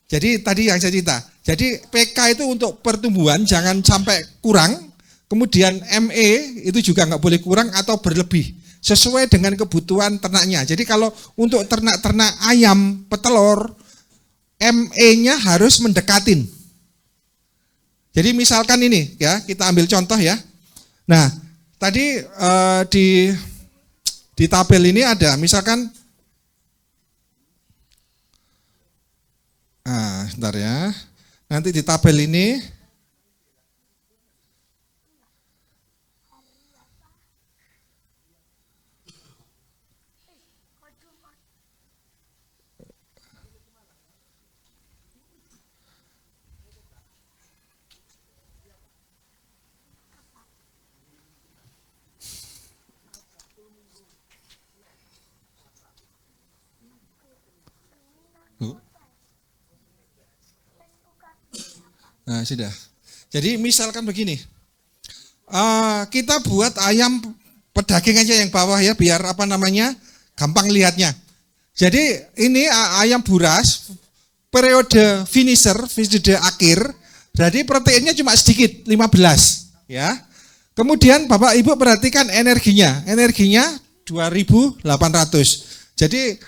Jadi tadi yang saya cerita. Jadi PK itu untuk pertumbuhan jangan sampai kurang. Kemudian ME itu juga nggak boleh kurang atau berlebih. Sesuai dengan kebutuhan ternaknya. Jadi kalau untuk ternak-ternak ayam, petelur, ME-nya harus mendekatin. Jadi misalkan ini ya, kita ambil contoh ya. Nah, tadi di tabel ini ada misalkan sebentar ya. Nanti di tabel ini nah, sudah. Jadi misalkan begini, kita buat ayam pedaging aja yang bawah ya, biar gampang lihatnya. Jadi ini ayam buras, periode finisher, periode akhir, jadi proteinnya cuma sedikit, 15 ya. Kemudian Bapak Ibu perhatikan energinya 2.800. Jadi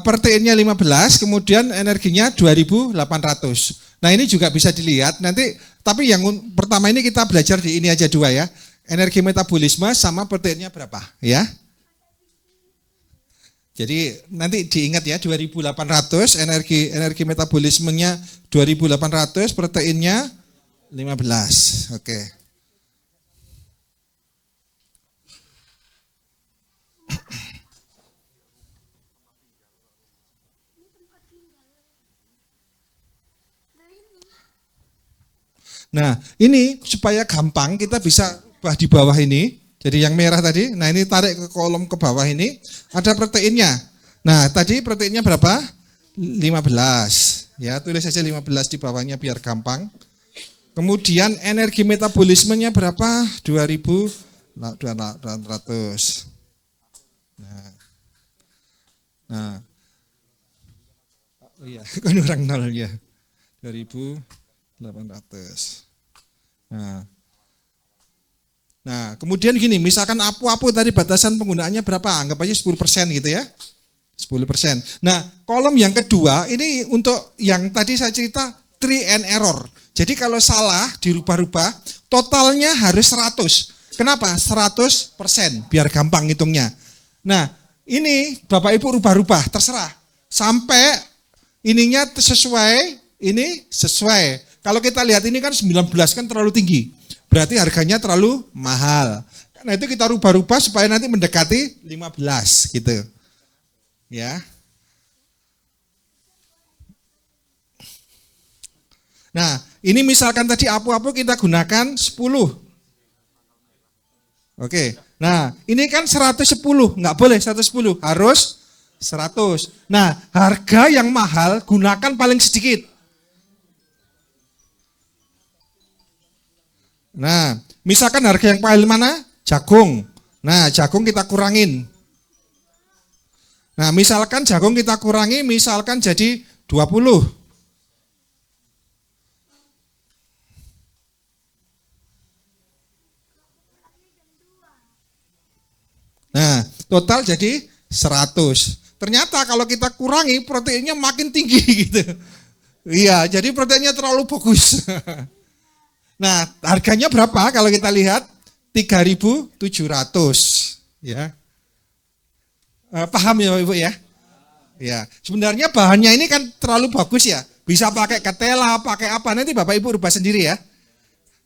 proteinnya 15, kemudian energinya 2.800. Nah ini juga bisa dilihat nanti, tapi yang pertama ini kita belajar di ini aja dua ya. Energi metabolisme sama proteinnya berapa ya. Jadi nanti diingat ya 2.800, energi metabolismenya 2.800, proteinnya 15. Oke. Nah, ini supaya gampang kita bisa di bawah ini. Jadi yang merah tadi, nah ini tarik ke kolom ke bawah ini, ada proteinnya. Nah, tadi proteinnya berapa? 15. Ya, tulis saja 15 di bawahnya biar gampang. Kemudian energi metabolismenya berapa? 2.800. Nah. Oh iya, kan orang nol ya. 2.800. Nah, kemudian gini, misalkan apu-apu tadi batasan penggunaannya berapa? Anggap aja 10% gitu ya. 10%. Nah, kolom yang kedua ini untuk yang tadi saya cerita try and error. Jadi kalau salah dirubah-rubah, totalnya harus 100. Kenapa? 100%, biar gampang hitungnya. Nah, ini Bapak Ibu rubah-rubah, terserah. Sampai ininya sesuai, ini sesuai. Kalau kita lihat ini kan 19 kan terlalu tinggi. Berarti harganya terlalu mahal. Nah itu kita rubah-rubah supaya nanti mendekati 15 gitu. Ya. Nah ini misalkan tadi apu-apu kita gunakan 10. Oke. Nah ini kan 110. Nggak boleh 110. Harus 100. Nah harga yang mahal gunakan paling sedikit. Nah, misalkan harga yang paling mana? Jagung. Nah, jagung kita kurangin. Nah, misalkan jagung kita kurangi, misalkan jadi 20. Nah, total jadi 100. Ternyata kalau kita kurangi, proteinnya makin tinggi gitu. Iya, jadi proteinnya terlalu bagus. Nah, harganya berapa kalau kita lihat? 3.700 ya. Paham ya Ibu ya? Ya, sebenarnya bahannya ini kan terlalu bagus ya. Bisa pakai ketela, pakai apa, nanti Bapak Ibu rubah sendiri ya.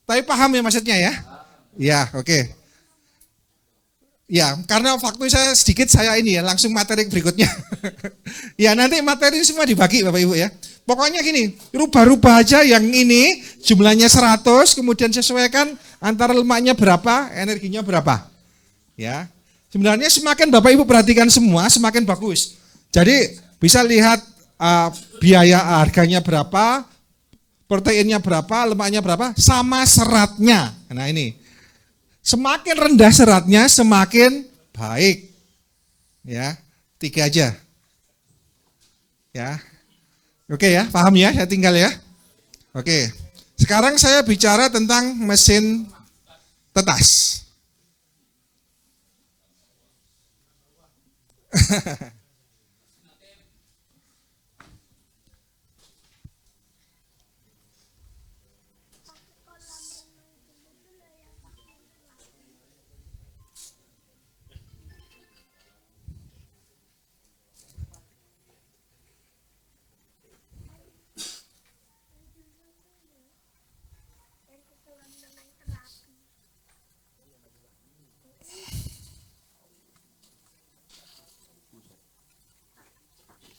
Tapi paham ya maksudnya ya? Ya, oke. Ya, karena waktu saya sedikit, saya ini ya, langsung materi berikutnya. Ya, nanti materi semua dibagi Bapak Ibu ya. Pokoknya gini, rubah-rubah aja yang ini jumlahnya 100, kemudian sesuaikan antara lemaknya berapa, energinya berapa. Ya. Sebenarnya semakin Bapak Ibu perhatikan semua, semakin bagus. Jadi bisa lihat biaya harganya berapa, proteinnya berapa, lemaknya berapa, sama seratnya. Nah ini, semakin rendah seratnya semakin baik. Ya, 3 aja. Ya. Oke ya, paham ya, saya tinggal ya. Oke, sekarang saya bicara tentang mesin tetas.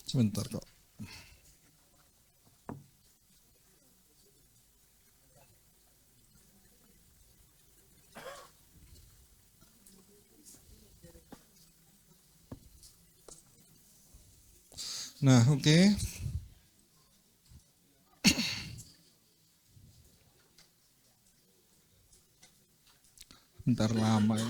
Sebentar kok. Nah, oke. Ntar lama ya.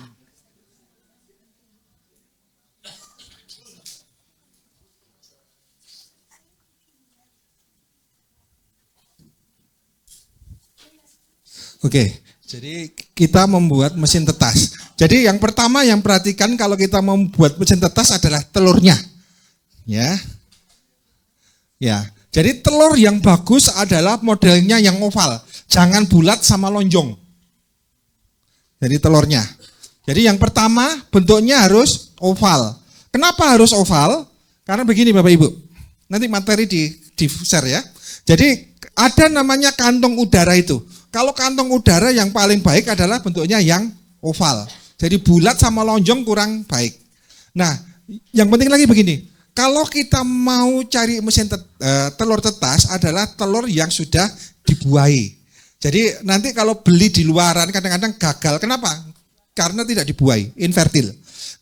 Oke, jadi kita membuat mesin tetas. Jadi yang pertama yang perhatikan kalau kita membuat mesin tetas adalah telurnya. Ya. Ya. Jadi telur yang bagus adalah modelnya yang oval. Jangan bulat sama lonjong. Jadi telurnya. Jadi yang pertama bentuknya harus oval. Kenapa harus oval? Karena begini Bapak Ibu. Nanti materi di share ya. Jadi ada namanya kantong udara itu. Kalau kantong udara yang paling baik adalah bentuknya yang oval. Jadi bulat sama lonjong kurang baik. Nah, yang penting lagi begini. Kalau kita mau cari mesin telur tetas adalah telur yang sudah dibuahi. Jadi nanti kalau beli di luaran kadang-kadang gagal. Kenapa? Karena tidak dibuahi, infertil.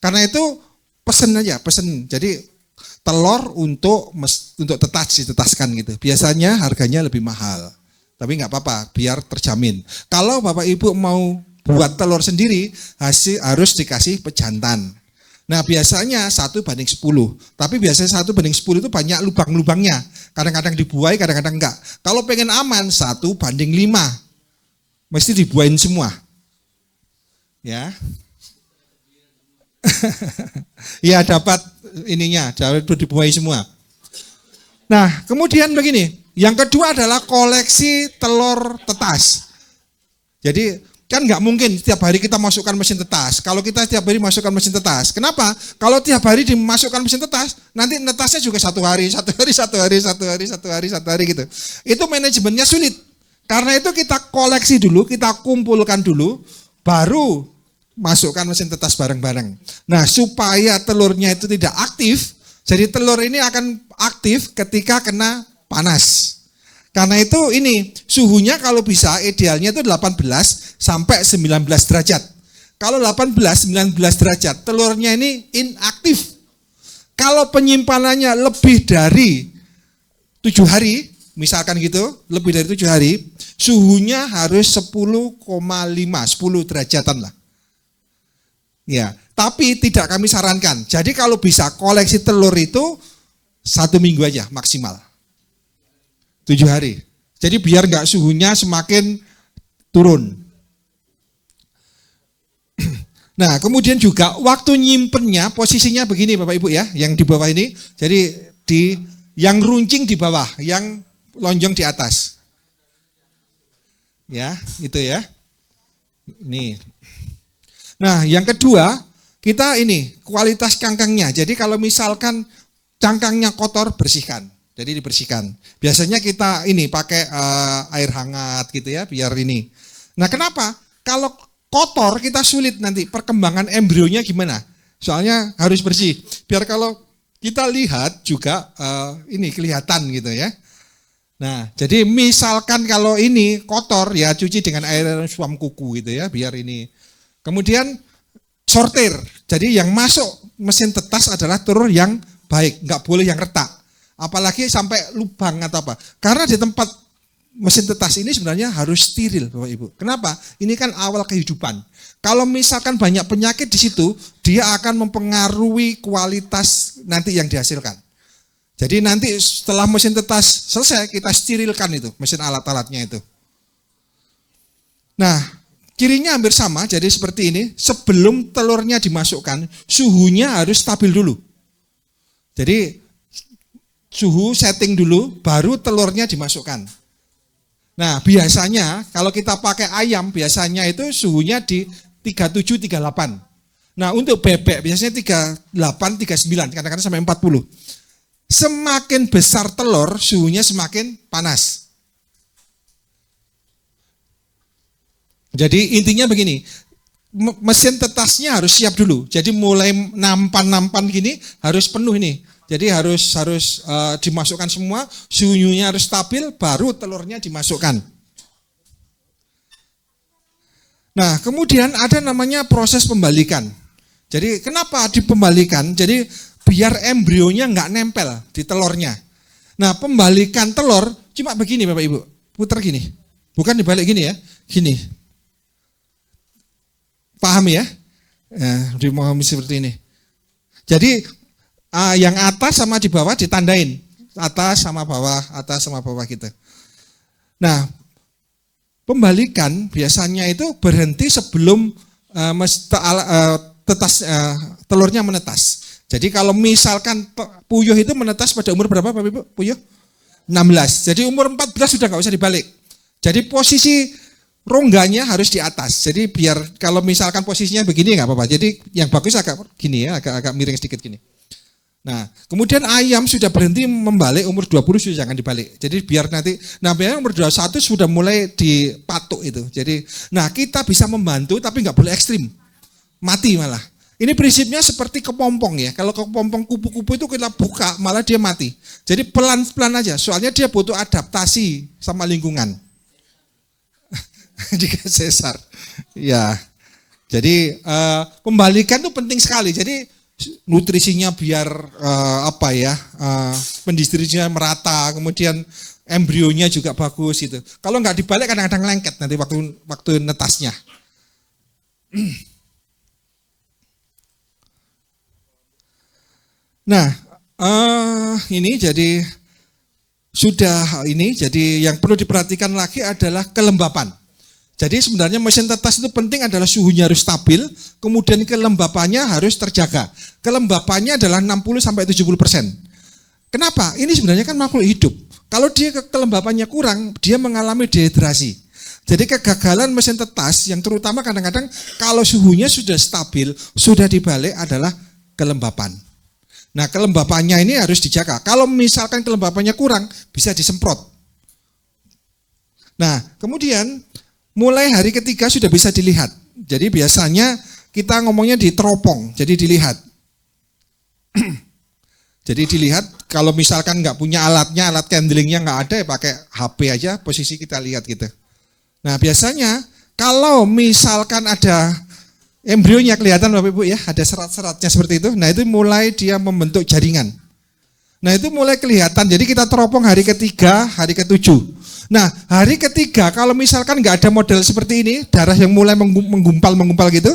Karena itu pesen aja, pesen. Jadi telur untuk tetas ditetaskan gitu. Biasanya harganya lebih mahal. Tapi nggak apa-apa, biar terjamin. Kalau Bapak Ibu mau buat telur sendiri, harus dikasih pejantan. Nah biasanya 1:10. Tapi biasanya 1:10 itu banyak lubang-lubangnya. Kadang-kadang dibuai, kadang-kadang enggak. Kalau pengen aman 1:5. Mesti dibuain semua. Ya. Ya dapat ininya, dapat dibuai semua. Nah kemudian begini. Yang kedua adalah koleksi telur tetas. Jadi kan nggak mungkin setiap hari kita masukkan mesin tetas. Kalau kita setiap hari masukkan mesin tetas, kenapa? Kalau tiap hari dimasukkan mesin tetas, nanti netasnya juga satu hari gitu. Itu manajemennya sulit. Karena itu kita koleksi dulu, kita kumpulkan dulu, baru masukkan mesin tetas bareng-bareng. Nah supaya telurnya itu tidak aktif, jadi telur ini akan aktif ketika kena panas. Karena itu ini suhunya kalau bisa idealnya itu 18 sampai 19 derajat. Kalau 18-19 derajat telurnya ini inaktif. Kalau penyimpanannya lebih dari 7 hari, misalkan gitu, lebih dari 7 hari, suhunya harus 10,5, 10 derajatan lah. Ya, tapi tidak kami sarankan. Jadi kalau bisa koleksi telur itu 1 minggu aja maksimal. 7 hari. Jadi biar nggak suhunya semakin turun. Nah, kemudian juga waktu nyimpennya posisinya begini Bapak Ibu ya, yang di bawah ini. Jadi yang runcing di bawah, yang lonjong di atas. Ya, itu ya. Ini. Nah, yang kedua, kita ini kualitas cangkangnya. Jadi kalau misalkan cangkangnya kotor, bersihkan. Jadi dibersihkan. Biasanya kita ini pakai air hangat gitu ya, biar ini. Nah kenapa? Kalau kotor kita sulit nanti perkembangan embrionya gimana? Soalnya harus bersih. Biar kalau kita lihat juga ini kelihatan gitu ya. Nah jadi misalkan kalau ini kotor ya cuci dengan air suam kuku gitu ya, biar ini. Kemudian sortir. Jadi yang masuk mesin tetas adalah telur yang baik, nggak boleh yang retak. Apalagi sampai lubang atau apa. Karena di tempat mesin tetas ini sebenarnya harus steril Bapak Ibu. Kenapa? Ini kan awal kehidupan. Kalau misalkan banyak penyakit di situ, dia akan mempengaruhi kualitas nanti yang dihasilkan. Jadi nanti setelah mesin tetas selesai, kita sterilkan itu, mesin alat-alatnya itu. Nah, cirinya hampir sama, jadi seperti ini. Sebelum telurnya dimasukkan, suhunya harus stabil dulu. Jadi suhu setting dulu, baru telurnya dimasukkan. Nah biasanya kalau kita pakai ayam, biasanya itu suhunya di 37-38. Nah untuk bebek biasanya 38-39, kadang-kadang sampai 40. Semakin besar telur, suhunya semakin panas. Jadi intinya begini, mesin tetasnya harus siap dulu. Jadi mulai nampan-nampan gini harus penuh ini. Jadi harus dimasukkan semua, suhunya harus stabil, baru telurnya dimasukkan. Nah, kemudian ada namanya proses pembalikan. Jadi kenapa dipembalikan? Jadi biar embrionya nggak nempel di telurnya. Nah, pembalikan telur cuma begini Bapak Ibu, putar gini. Bukan dibalik gini ya, gini. Paham ya? Dimahami seperti ini. Jadi yang atas sama di bawah ditandain. Atas sama bawah gitu. Nah, pembalikan biasanya itu berhenti sebelum telurnya menetas. Jadi kalau misalkan puyuh itu menetas pada umur berapa Bapak Ibu? Puyuh? 16. Jadi umur 14 sudah nggak usah dibalik. Jadi posisi rongganya harus di atas. Jadi biar kalau misalkan posisinya begini nggak apa-apa. Jadi yang bagus agak gini ya, agak miring sedikit gini. Nah, kemudian ayam sudah berhenti membalik umur 20 sudah jangan dibalik. Jadi biar nanti, biasanya umur 21 sudah mulai dipatuk itu. Jadi, kita bisa membantu tapi nggak boleh ekstrim. Mati malah. Ini prinsipnya seperti kepompong ya. Kalau kepompong kupu-kupu itu kita buka malah dia mati. Jadi pelan-pelan aja. Soalnya dia butuh adaptasi sama lingkungan. Jika sesar, ya. Jadi pembalikan itu penting sekali. Jadi nutrisinya biar pendistribusinya merata, kemudian embrionya juga bagus gitu. Kalau nggak dibalik kadang-kadang lengket nanti waktu netasnya. Nah, ini jadi yang perlu diperhatikan lagi adalah kelembapan. Jadi sebenarnya mesin tetas itu penting adalah suhunya harus stabil, kemudian kelembapannya harus terjaga. Kelembapannya adalah 60-70%. Kenapa? Ini sebenarnya kan makhluk hidup. Kalau dia kelembapannya kurang, dia mengalami dehidrasi. Jadi kegagalan mesin tetas yang terutama kadang-kadang kalau suhunya sudah stabil, sudah dibalik adalah kelembapan. Nah, kelembapannya ini harus dijaga. Kalau misalkan kelembapannya kurang, bisa disemprot. Nah, kemudian mulai hari ketiga sudah bisa dilihat. Jadi biasanya kita ngomongnya di teropong, jadi dilihat. Jadi dilihat, kalau misalkan nggak punya alatnya, alat handlingnya nggak ada, ya pakai HP aja, posisi kita lihat gitu. Nah biasanya kalau misalkan ada embrionya kelihatan Bapak Ibu ya, ada serat-seratnya seperti itu, nah itu mulai dia membentuk jaringan. Nah itu mulai kelihatan, jadi kita teropong hari ketiga, hari ketujuh. Nah, hari ketiga kalau misalkan nggak ada model seperti ini, darah yang mulai menggumpal gitu,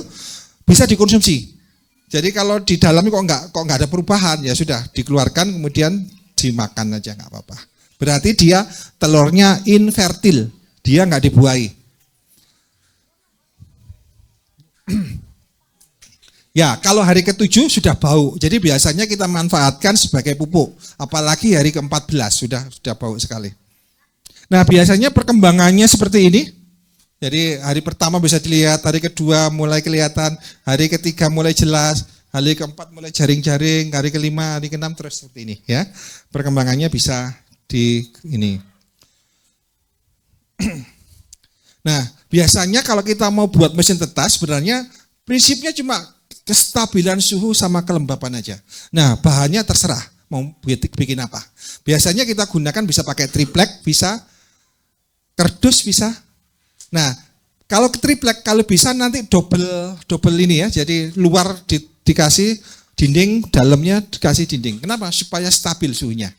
bisa dikonsumsi. Jadi kalau di dalam kok nggak ada perubahan, ya sudah dikeluarkan kemudian dimakan aja nggak apa-apa. Berarti dia telurnya infertil, dia nggak dibuahi. Ya, kalau hari ke-7 sudah bau. Jadi biasanya kita manfaatkan sebagai pupuk, apalagi hari ke-14 sudah bau sekali. Nah biasanya perkembangannya seperti ini. Jadi hari pertama bisa dilihat, hari kedua mulai kelihatan, hari ketiga mulai jelas, hari keempat mulai jaring-jaring, hari kelima, hari keenam terus seperti ini ya. Perkembangannya bisa di ini. Nah biasanya kalau kita mau buat mesin tetas sebenarnya prinsipnya cuma kestabilan suhu sama kelembapan aja. Nah bahannya terserah mau bikin apa. Biasanya kita gunakan bisa pakai triplek, bisa kardus bisa. Nah, kalau triplek kalau bisa nanti double ini ya. Jadi luar dikasih dinding, dalamnya dikasih dinding. Kenapa? Supaya stabil suhunya.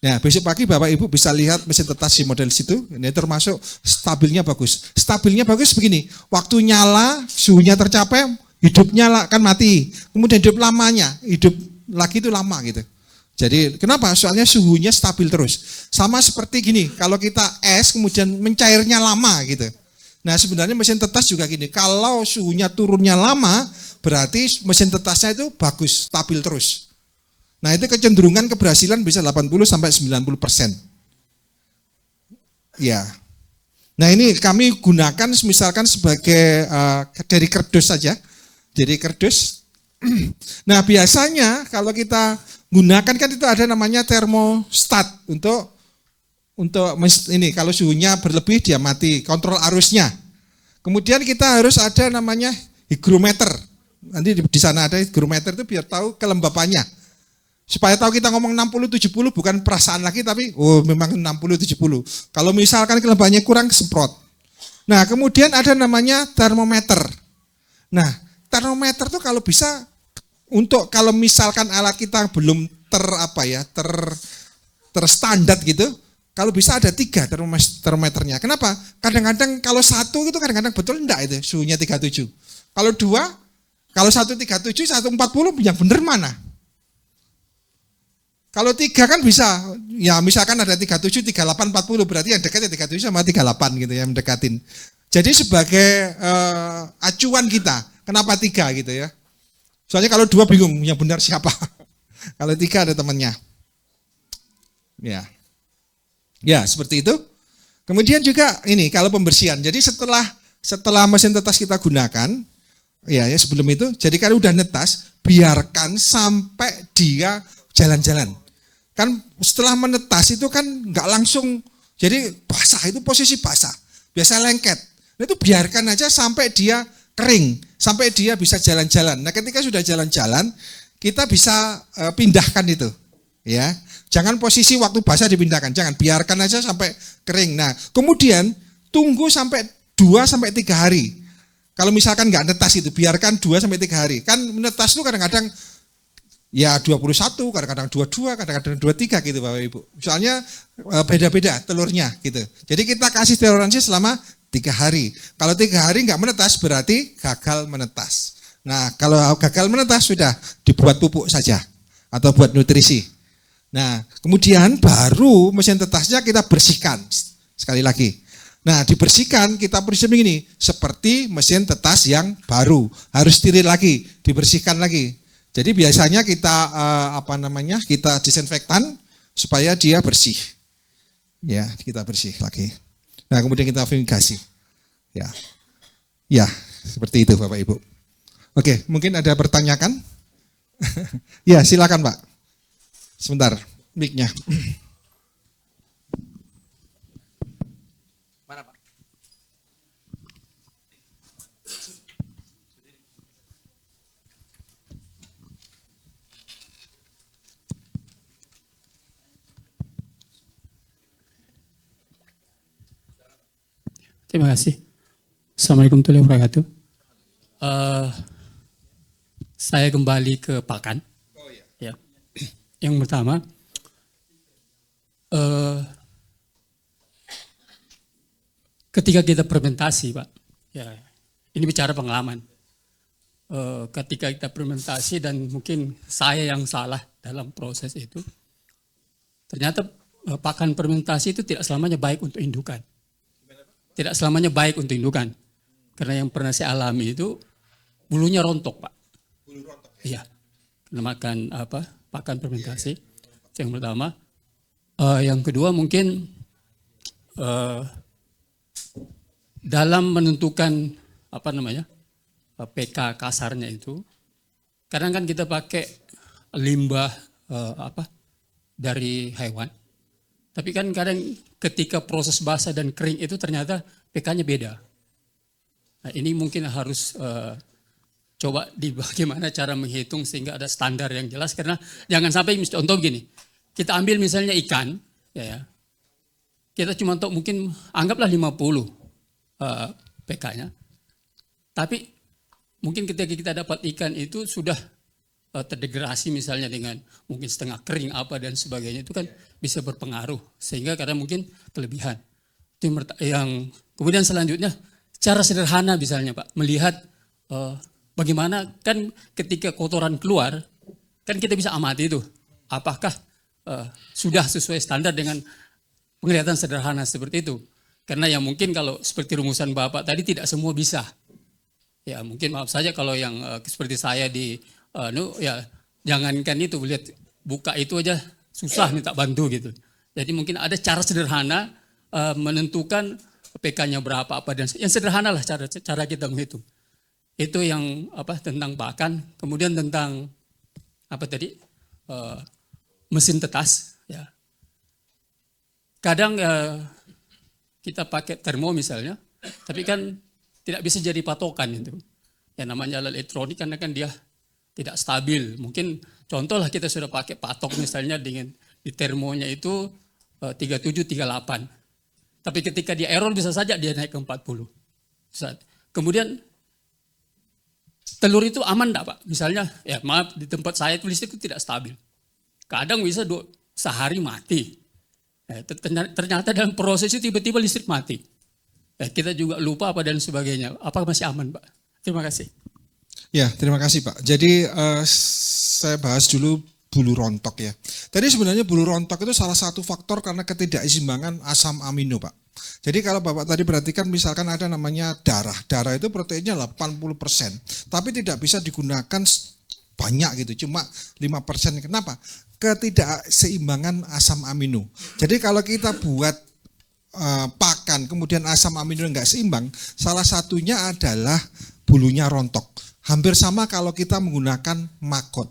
Nah, besok pagi Bapak Ibu bisa lihat mesin tetas di model situ. Ini termasuk stabilnya bagus. Stabilnya bagus begini. Waktu nyala, suhunya tercapai, hidup nyala kan mati. Kemudian hidup lamanya, hidup lagi itu lama gitu. Jadi kenapa? Soalnya suhunya stabil terus. Sama seperti gini, kalau kita es kemudian mencairnya lama gitu. Nah sebenarnya mesin tetas juga gini, kalau suhunya turunnya lama, berarti mesin tetasnya itu bagus, stabil terus. Nah itu kecenderungan keberhasilan bisa 80-90%. Ya. Nah ini kami gunakan misalkan sebagai dari kardus saja. Jadi kardus. Nah biasanya kalau kita gunakan kan itu ada namanya termostat untuk ini kalau suhunya berlebih dia mati, kontrol arusnya. Kemudian kita harus ada namanya hygrometer. Nanti di sana ada hygrometer itu biar tahu kelembapannya. Supaya tahu kita ngomong 60-70 bukan perasaan lagi tapi memang 60-70. Kalau misalkan kelembapannya kurang semprot. Nah, kemudian ada namanya termometer. Nah, termometer tuh kalau bisa untuk kalau misalkan alat kita belum terstandar gitu, kalau bisa ada 3 termometernya. Kenapa? Kadang-kadang kalau 1 itu kadang-kadang betul enggak itu suhunya 37. Kalau 2, kalau 137, 140 yang benar mana? Kalau 3 kan bisa, ya misalkan ada 37, 38, 40, berarti yang dekat ya 37 sama 38 gitu ya, mendekatin. Jadi sebagai acuan kita, kenapa 3 gitu ya. Soalnya kalau 2 bingung, yang benar siapa. Kalau 3 ada temannya. Ya seperti itu. Kemudian juga ini, kalau pembersihan. Jadi setelah mesin tetas kita gunakan, ya sebelum itu, jadi kalau udah netas, biarkan sampai dia jalan-jalan. Kan setelah menetas itu kan nggak langsung, jadi basah, itu posisi basah, biasa lengket. Nah, itu biarkan aja sampai dia kering, sampai dia bisa jalan-jalan. Nah ketika sudah jalan-jalan, kita bisa pindahkan itu, ya. Jangan posisi waktu basah dipindahkan, jangan, biarkan aja sampai kering. Nah kemudian tunggu sampai 2-3 hari. Kalau misalkan nggak netas itu, biarkan 2-3 hari. Kan netas itu kadang-kadang ya 21, kadang-kadang 22, kadang-kadang 23 gitu Bapak Ibu. Soalnya beda-beda telurnya gitu. Jadi kita kasih toleransi selama 3 hari. Kalau 3 hari nggak menetas berarti gagal menetas. Nah kalau gagal menetas sudah dibuat pupuk saja atau buat nutrisi. Nah kemudian baru mesin tetasnya kita bersihkan sekali lagi. Nah dibersihkan, kita bersihkan begini, seperti mesin tetas yang baru, harus steril lagi, dibersihkan lagi. Jadi biasanya kita kita disinfektan supaya dia bersih. Ya, kita bersih lagi. Nah, kemudian kita fumigasi. Ya. Ya, seperti itu Bapak Ibu. Oke, mungkin ada pertanyaan? Ya, silakan Pak. Sebentar, mic-nya. Mana Pak? Terima kasih. Assalamualaikum warahmatullahi wabarakatuh. Saya kembali ke pakan. Ya. Yang pertama, ketika kita fermentasi, Pak, ya, ini bicara pengalaman. Ketika kita fermentasi dan mungkin saya yang salah dalam proses itu, ternyata pakan fermentasi itu tidak selamanya baik untuk indukan. Tidak selamanya baik untuk indukan. Karena yang pernah saya alami itu bulunya rontok, Pak. Bulu rontok. Iya. Karena makan pakan fermentasi. Itu yang pertama. Yang kedua mungkin dalam menentukan pK kasarnya itu, kadang kan kita pakai limbah dari hewan. Tapi kan kadang ketika proses basah dan kering itu ternyata pK-nya beda. Nah, ini mungkin harus coba bagaimana cara menghitung sehingga ada standar yang jelas. Karena jangan sampai contoh begini, kita ambil misalnya ikan, ya, kita cuma tahu mungkin anggaplah 50 pK-nya. Tapi mungkin ketika kita dapat ikan itu sudah terdegradasi misalnya dengan mungkin setengah kering apa dan sebagainya, itu kan bisa berpengaruh sehingga kadang mungkin kelebihan. Itu yang kemudian selanjutnya cara sederhana misalnya Pak, melihat bagaimana kan ketika kotoran keluar kan kita bisa amati itu apakah sudah sesuai standar dengan penglihatan sederhana seperti itu. Karena yang mungkin kalau seperti rumusan Bapak tadi tidak semua bisa. Ya mungkin maaf saja kalau yang seperti saya ya jangankan itu, lihat buka itu aja susah minta bantu gitu. Jadi mungkin ada cara sederhana menentukan PK-nya berapa apa dan yang sederhana lah cara kita menghitung. Itu yang tentang pakan, kemudian tentang mesin tetas ya. Kadang kita pakai termo misalnya, tapi kan tidak bisa jadi patokan itu. Ya namanya alat elektronik karena kan dia tidak stabil. Mungkin contoh lah kita sudah pakai patok misalnya dengan di termonya itu 37, 38. Tapi ketika dia error bisa saja dia naik ke 40. Kemudian telur itu aman enggak Pak? Misalnya ya maaf di tempat saya itu listrik itu tidak stabil. Kadang bisa sehari mati. Ternyata dalam proses itu tiba-tiba listrik mati. Kita juga lupa apa dan sebagainya. Apakah masih aman Pak? Terima kasih. Ya, terima kasih Pak. Jadi saya bahas dulu bulu rontok ya. Tadi sebenarnya bulu rontok itu salah satu faktor karena ketidakseimbangan asam amino Pak. Jadi kalau Bapak tadi perhatikan misalkan ada namanya darah. Darah itu proteinnya 80%. Tapi tidak bisa digunakan banyak gitu, cuma 5%. Kenapa? Ketidakseimbangan asam amino. Jadi kalau kita buat pakan kemudian asam amino enggak seimbang, salah satunya adalah bulunya rontok. Hampir sama kalau kita menggunakan makot.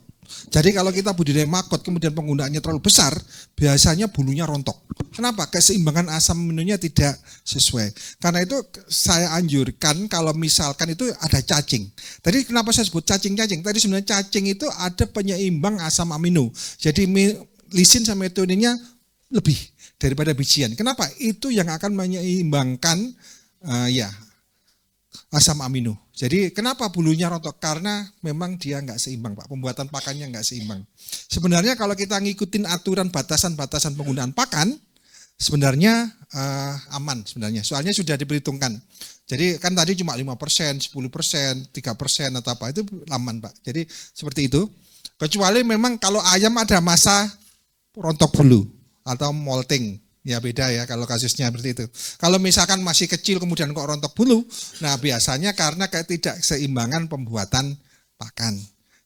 Jadi kalau kita budidaya makot kemudian penggunaannya terlalu besar, biasanya bulunya rontok. Kenapa? Keseimbangan asam aminonya tidak sesuai. Karena itu saya anjurkan kalau misalkan itu ada cacing. Tadi kenapa saya sebut cacing-cacing? Tadi sebenarnya cacing itu ada penyeimbang asam amino. Jadi lisin sama methionine-nya lebih daripada bijian. Kenapa? Itu yang akan menyeimbangkan asam amino. Jadi kenapa bulunya rontok? Karena memang dia nggak seimbang Pak, pembuatan pakannya nggak seimbang. Sebenarnya kalau kita ngikutin aturan batasan-batasan penggunaan pakan, sebenarnya aman sebenarnya. Soalnya sudah diperhitungkan. Jadi kan tadi cuma 5%, 10%, 3% atau apa, itu aman Pak. Jadi seperti itu. Kecuali memang kalau ayam ada masa rontok bulu atau molting. Ya beda ya kalau kasusnya seperti itu. Kalau misalkan masih kecil kemudian kok rontok bulu, nah biasanya karena ketidakseimbangan pembuatan pakan.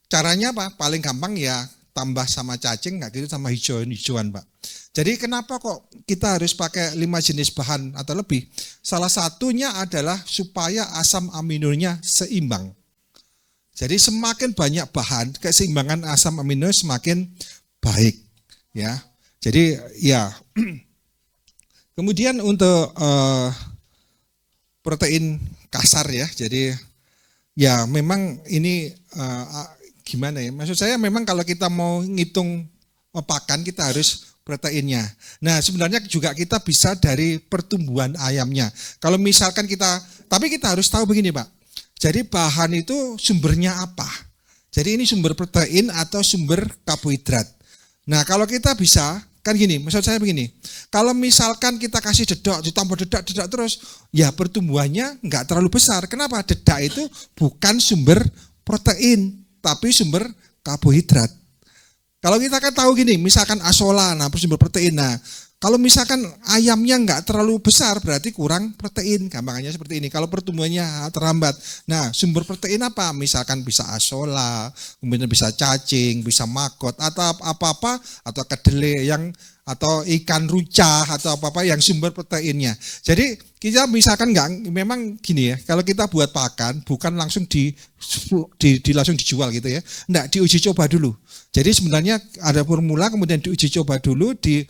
Caranya apa? Paling gampang ya tambah sama cacing, nggak gitu sama hijauan-hijauan Pak. Jadi kenapa kok kita harus pakai 5 jenis bahan atau lebih? Salah satunya adalah supaya asam aminonya seimbang. Jadi semakin banyak bahan, keseimbangan asam amino semakin baik. Ya, jadi ya. Kemudian untuk protein kasar ya, jadi ya memang ini gimana ya, maksud saya memang kalau kita mau ngitung pakan kita harus proteinnya. Nah sebenarnya juga kita bisa dari pertumbuhan ayamnya. Kalau misalkan tapi kita harus tahu begini Pak, jadi bahan itu sumbernya apa? Jadi ini sumber protein atau sumber karbohidrat. Nah kalau kita bisa, kan gini, maksud saya begini, kalau misalkan kita kasih dedak, ditambah dedak terus, ya pertumbuhannya nggak terlalu besar. Kenapa? Dedak itu bukan sumber protein, tapi sumber karbohidrat. Kalau kita kan tahu gini, misalkan asola, nah sumber protein. Nah, kalau misalkan ayamnya nggak terlalu besar, berarti kurang protein. Gampangannya seperti ini. Kalau pertumbuhannya terlambat, nah sumber protein apa? Misalkan bisa asola, kemudian bisa cacing, bisa makot, atau apa-apa, atau kedelai atau ikan rucah atau apa-apa yang sumber proteinnya. Jadi kita misalkan memang gini ya, kalau kita buat pakan bukan langsung langsung dijual gitu ya. Enggak, diuji coba dulu. Jadi sebenarnya ada formula kemudian diuji coba dulu di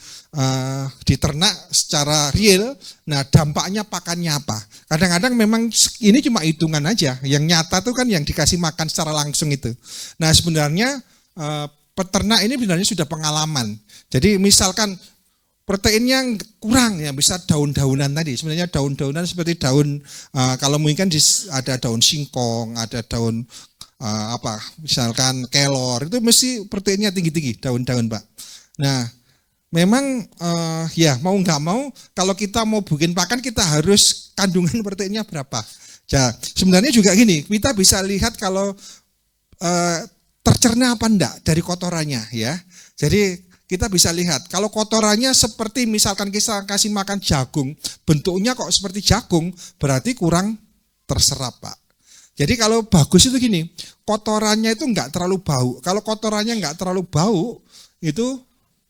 ternak secara real. Nah, dampaknya pakannya apa? Kadang-kadang memang ini cuma hitungan aja. Yang nyata tuh kan yang dikasih makan secara langsung itu. Nah, sebenarnya peternak ini sebenarnya sudah pengalaman. Jadi misalkan proteinnya kurang ya bisa daun-daunan tadi. Sebenarnya daun-daunan seperti daun kalau mungkin ada daun singkong, ada daun misalkan kelor, itu mesti proteinnya tinggi-tinggi daun-daun Pak. Nah memang ya mau nggak mau kalau kita mau bikin pakan kita harus kandungan proteinnya berapa. Ya sebenarnya juga gini, kita bisa lihat kalau tercerna apa enggak dari kotorannya ya. Jadi kita bisa lihat kalau kotorannya seperti misalkan kita kasih makan jagung, bentuknya kok seperti jagung, berarti kurang terserap Pak. Jadi kalau bagus itu gini, kotorannya itu enggak terlalu bau. Kalau kotorannya enggak terlalu bau, itu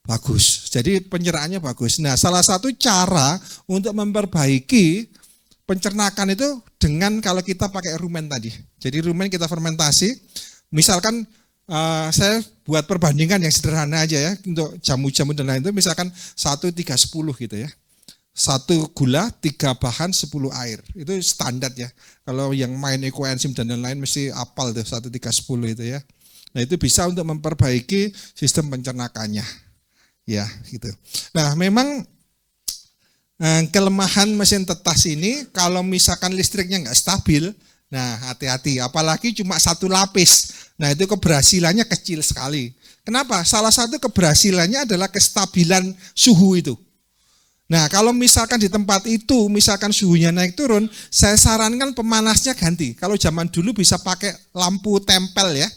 bagus. Jadi pencerahannya bagus. Nah, salah satu cara untuk memperbaiki pencernakan itu dengan kalau kita pakai rumen tadi. Jadi rumen kita fermentasi. Misalkan saya buat perbandingan yang sederhana aja ya, untuk jamu-jamu dan lain itu misalkan 1, 3, 10 gitu ya. 1 gula, 3 bahan, 10 air. Itu standar ya. Kalau yang main ekoenzim dan lain-lain mesti apal tuh 1, 3, 10 itu ya. Nah itu bisa untuk memperbaiki sistem pencernakannya. Ya gitu. Nah memang kelemahan mesin tetas ini kalau misalkan listriknya nggak stabil, nah hati-hati. Apalagi cuma 1 lapis. Nah itu keberhasilannya kecil sekali. Kenapa? Salah satu keberhasilannya adalah kestabilan suhu itu. Nah, kalau misalkan di tempat itu, misalkan suhunya naik turun, saya sarankan pemanasnya ganti. Kalau zaman dulu bisa pakai lampu tempel ya.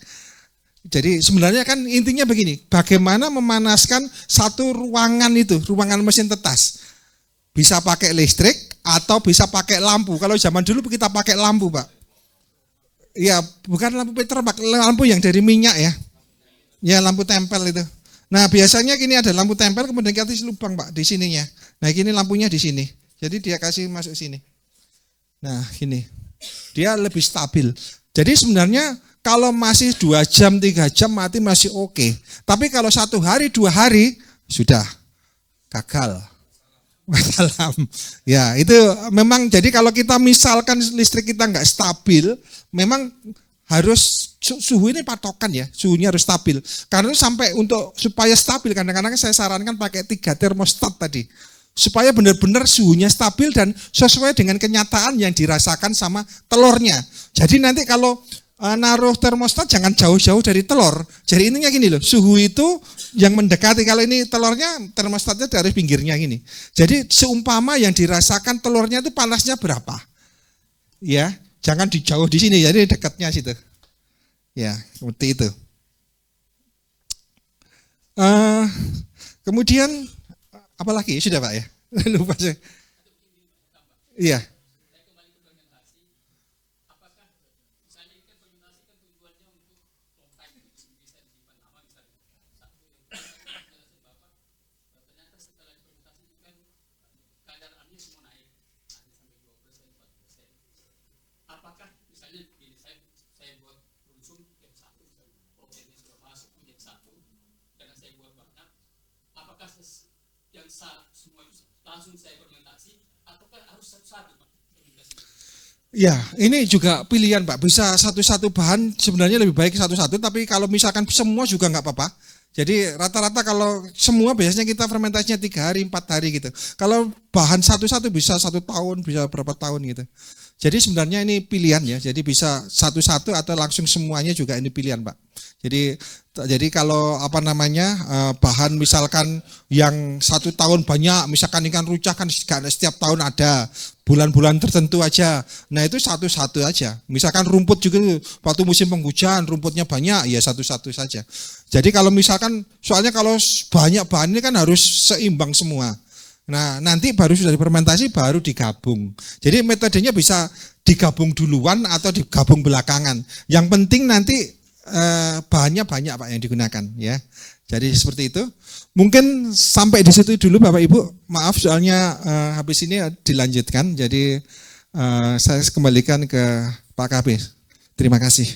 Jadi sebenarnya kan intinya begini, bagaimana memanaskan satu ruangan itu, ruangan mesin tetas. Bisa pakai listrik atau bisa pakai lampu. Kalau zaman dulu kita pakai lampu, Pak. Ya, bukan lampu petrol, Pak, lampu yang dari minyak ya. Ya, lampu tempel itu. Nah, biasanya gini ada lampu tempel kemudian kasih lubang, Pak, di sininya. Nah, ini lampunya di sini. Jadi dia kasih masuk sini. Nah, ini. Dia lebih stabil. Jadi sebenarnya kalau masih 2 jam, 3 jam mati masih oke. Tapi kalau 1 hari, 2 hari sudah gagal. Wassalam. Ya, itu memang jadi kalau kita misalkan listrik kita nggak stabil, memang harus suhu ini patokan ya, suhunya harus stabil. Karena sampai untuk supaya stabil kadang-kadang saya sarankan pakai 3 termostat tadi. Supaya benar-benar suhunya stabil dan sesuai dengan kenyataan yang dirasakan sama telurnya. Jadi nanti kalau naruh termostat jangan jauh-jauh dari telur. Jadi intinya gini loh, suhu itu yang mendekati, kalau ini telurnya termostatnya dari pinggirnya gini. Jadi seumpama yang dirasakan telurnya itu panasnya berapa. Ya. Jangan dijauh di sini, jadi dekatnya situ. Ya, seperti itu. Kemudian apa lagi? Sudah Pak ya? Lupa saya. Iya. Ya, ini juga pilihan Pak. Bisa satu-satu bahan sebenarnya lebih baik satu-satu, tapi kalau misalkan semua juga nggak apa-apa. Jadi rata-rata kalau semua biasanya kita fermentasinya 3 hari, 4 hari gitu. Kalau bahan satu-satu bisa 1 tahun, bisa berapa tahun gitu. Jadi sebenarnya ini pilihan ya. Jadi bisa satu-satu atau langsung semuanya juga ini pilihan Pak. Jadi kalau apa namanya bahan misalkan yang 1 tahun banyak, misalkan ikan rucah kan setiap tahun ada, bulan-bulan tertentu aja. Nah itu satu-satu aja. Misalkan rumput juga waktu musim penghujan rumputnya banyak, ya satu-satu saja. Jadi kalau misalkan soalnya kalau banyak bahan ini kan harus seimbang semua. Nah nanti baru sudah difermentasi baru digabung. Jadi metodenya bisa digabung duluan atau digabung belakangan. Yang penting nanti bahannya banyak Pak yang digunakan ya. Jadi seperti itu. Mungkin sampai di situ dulu Bapak Ibu. Maaf soalnya habis ini dilanjutkan. Jadi saya kembalikan ke Pak KB. Terima kasih.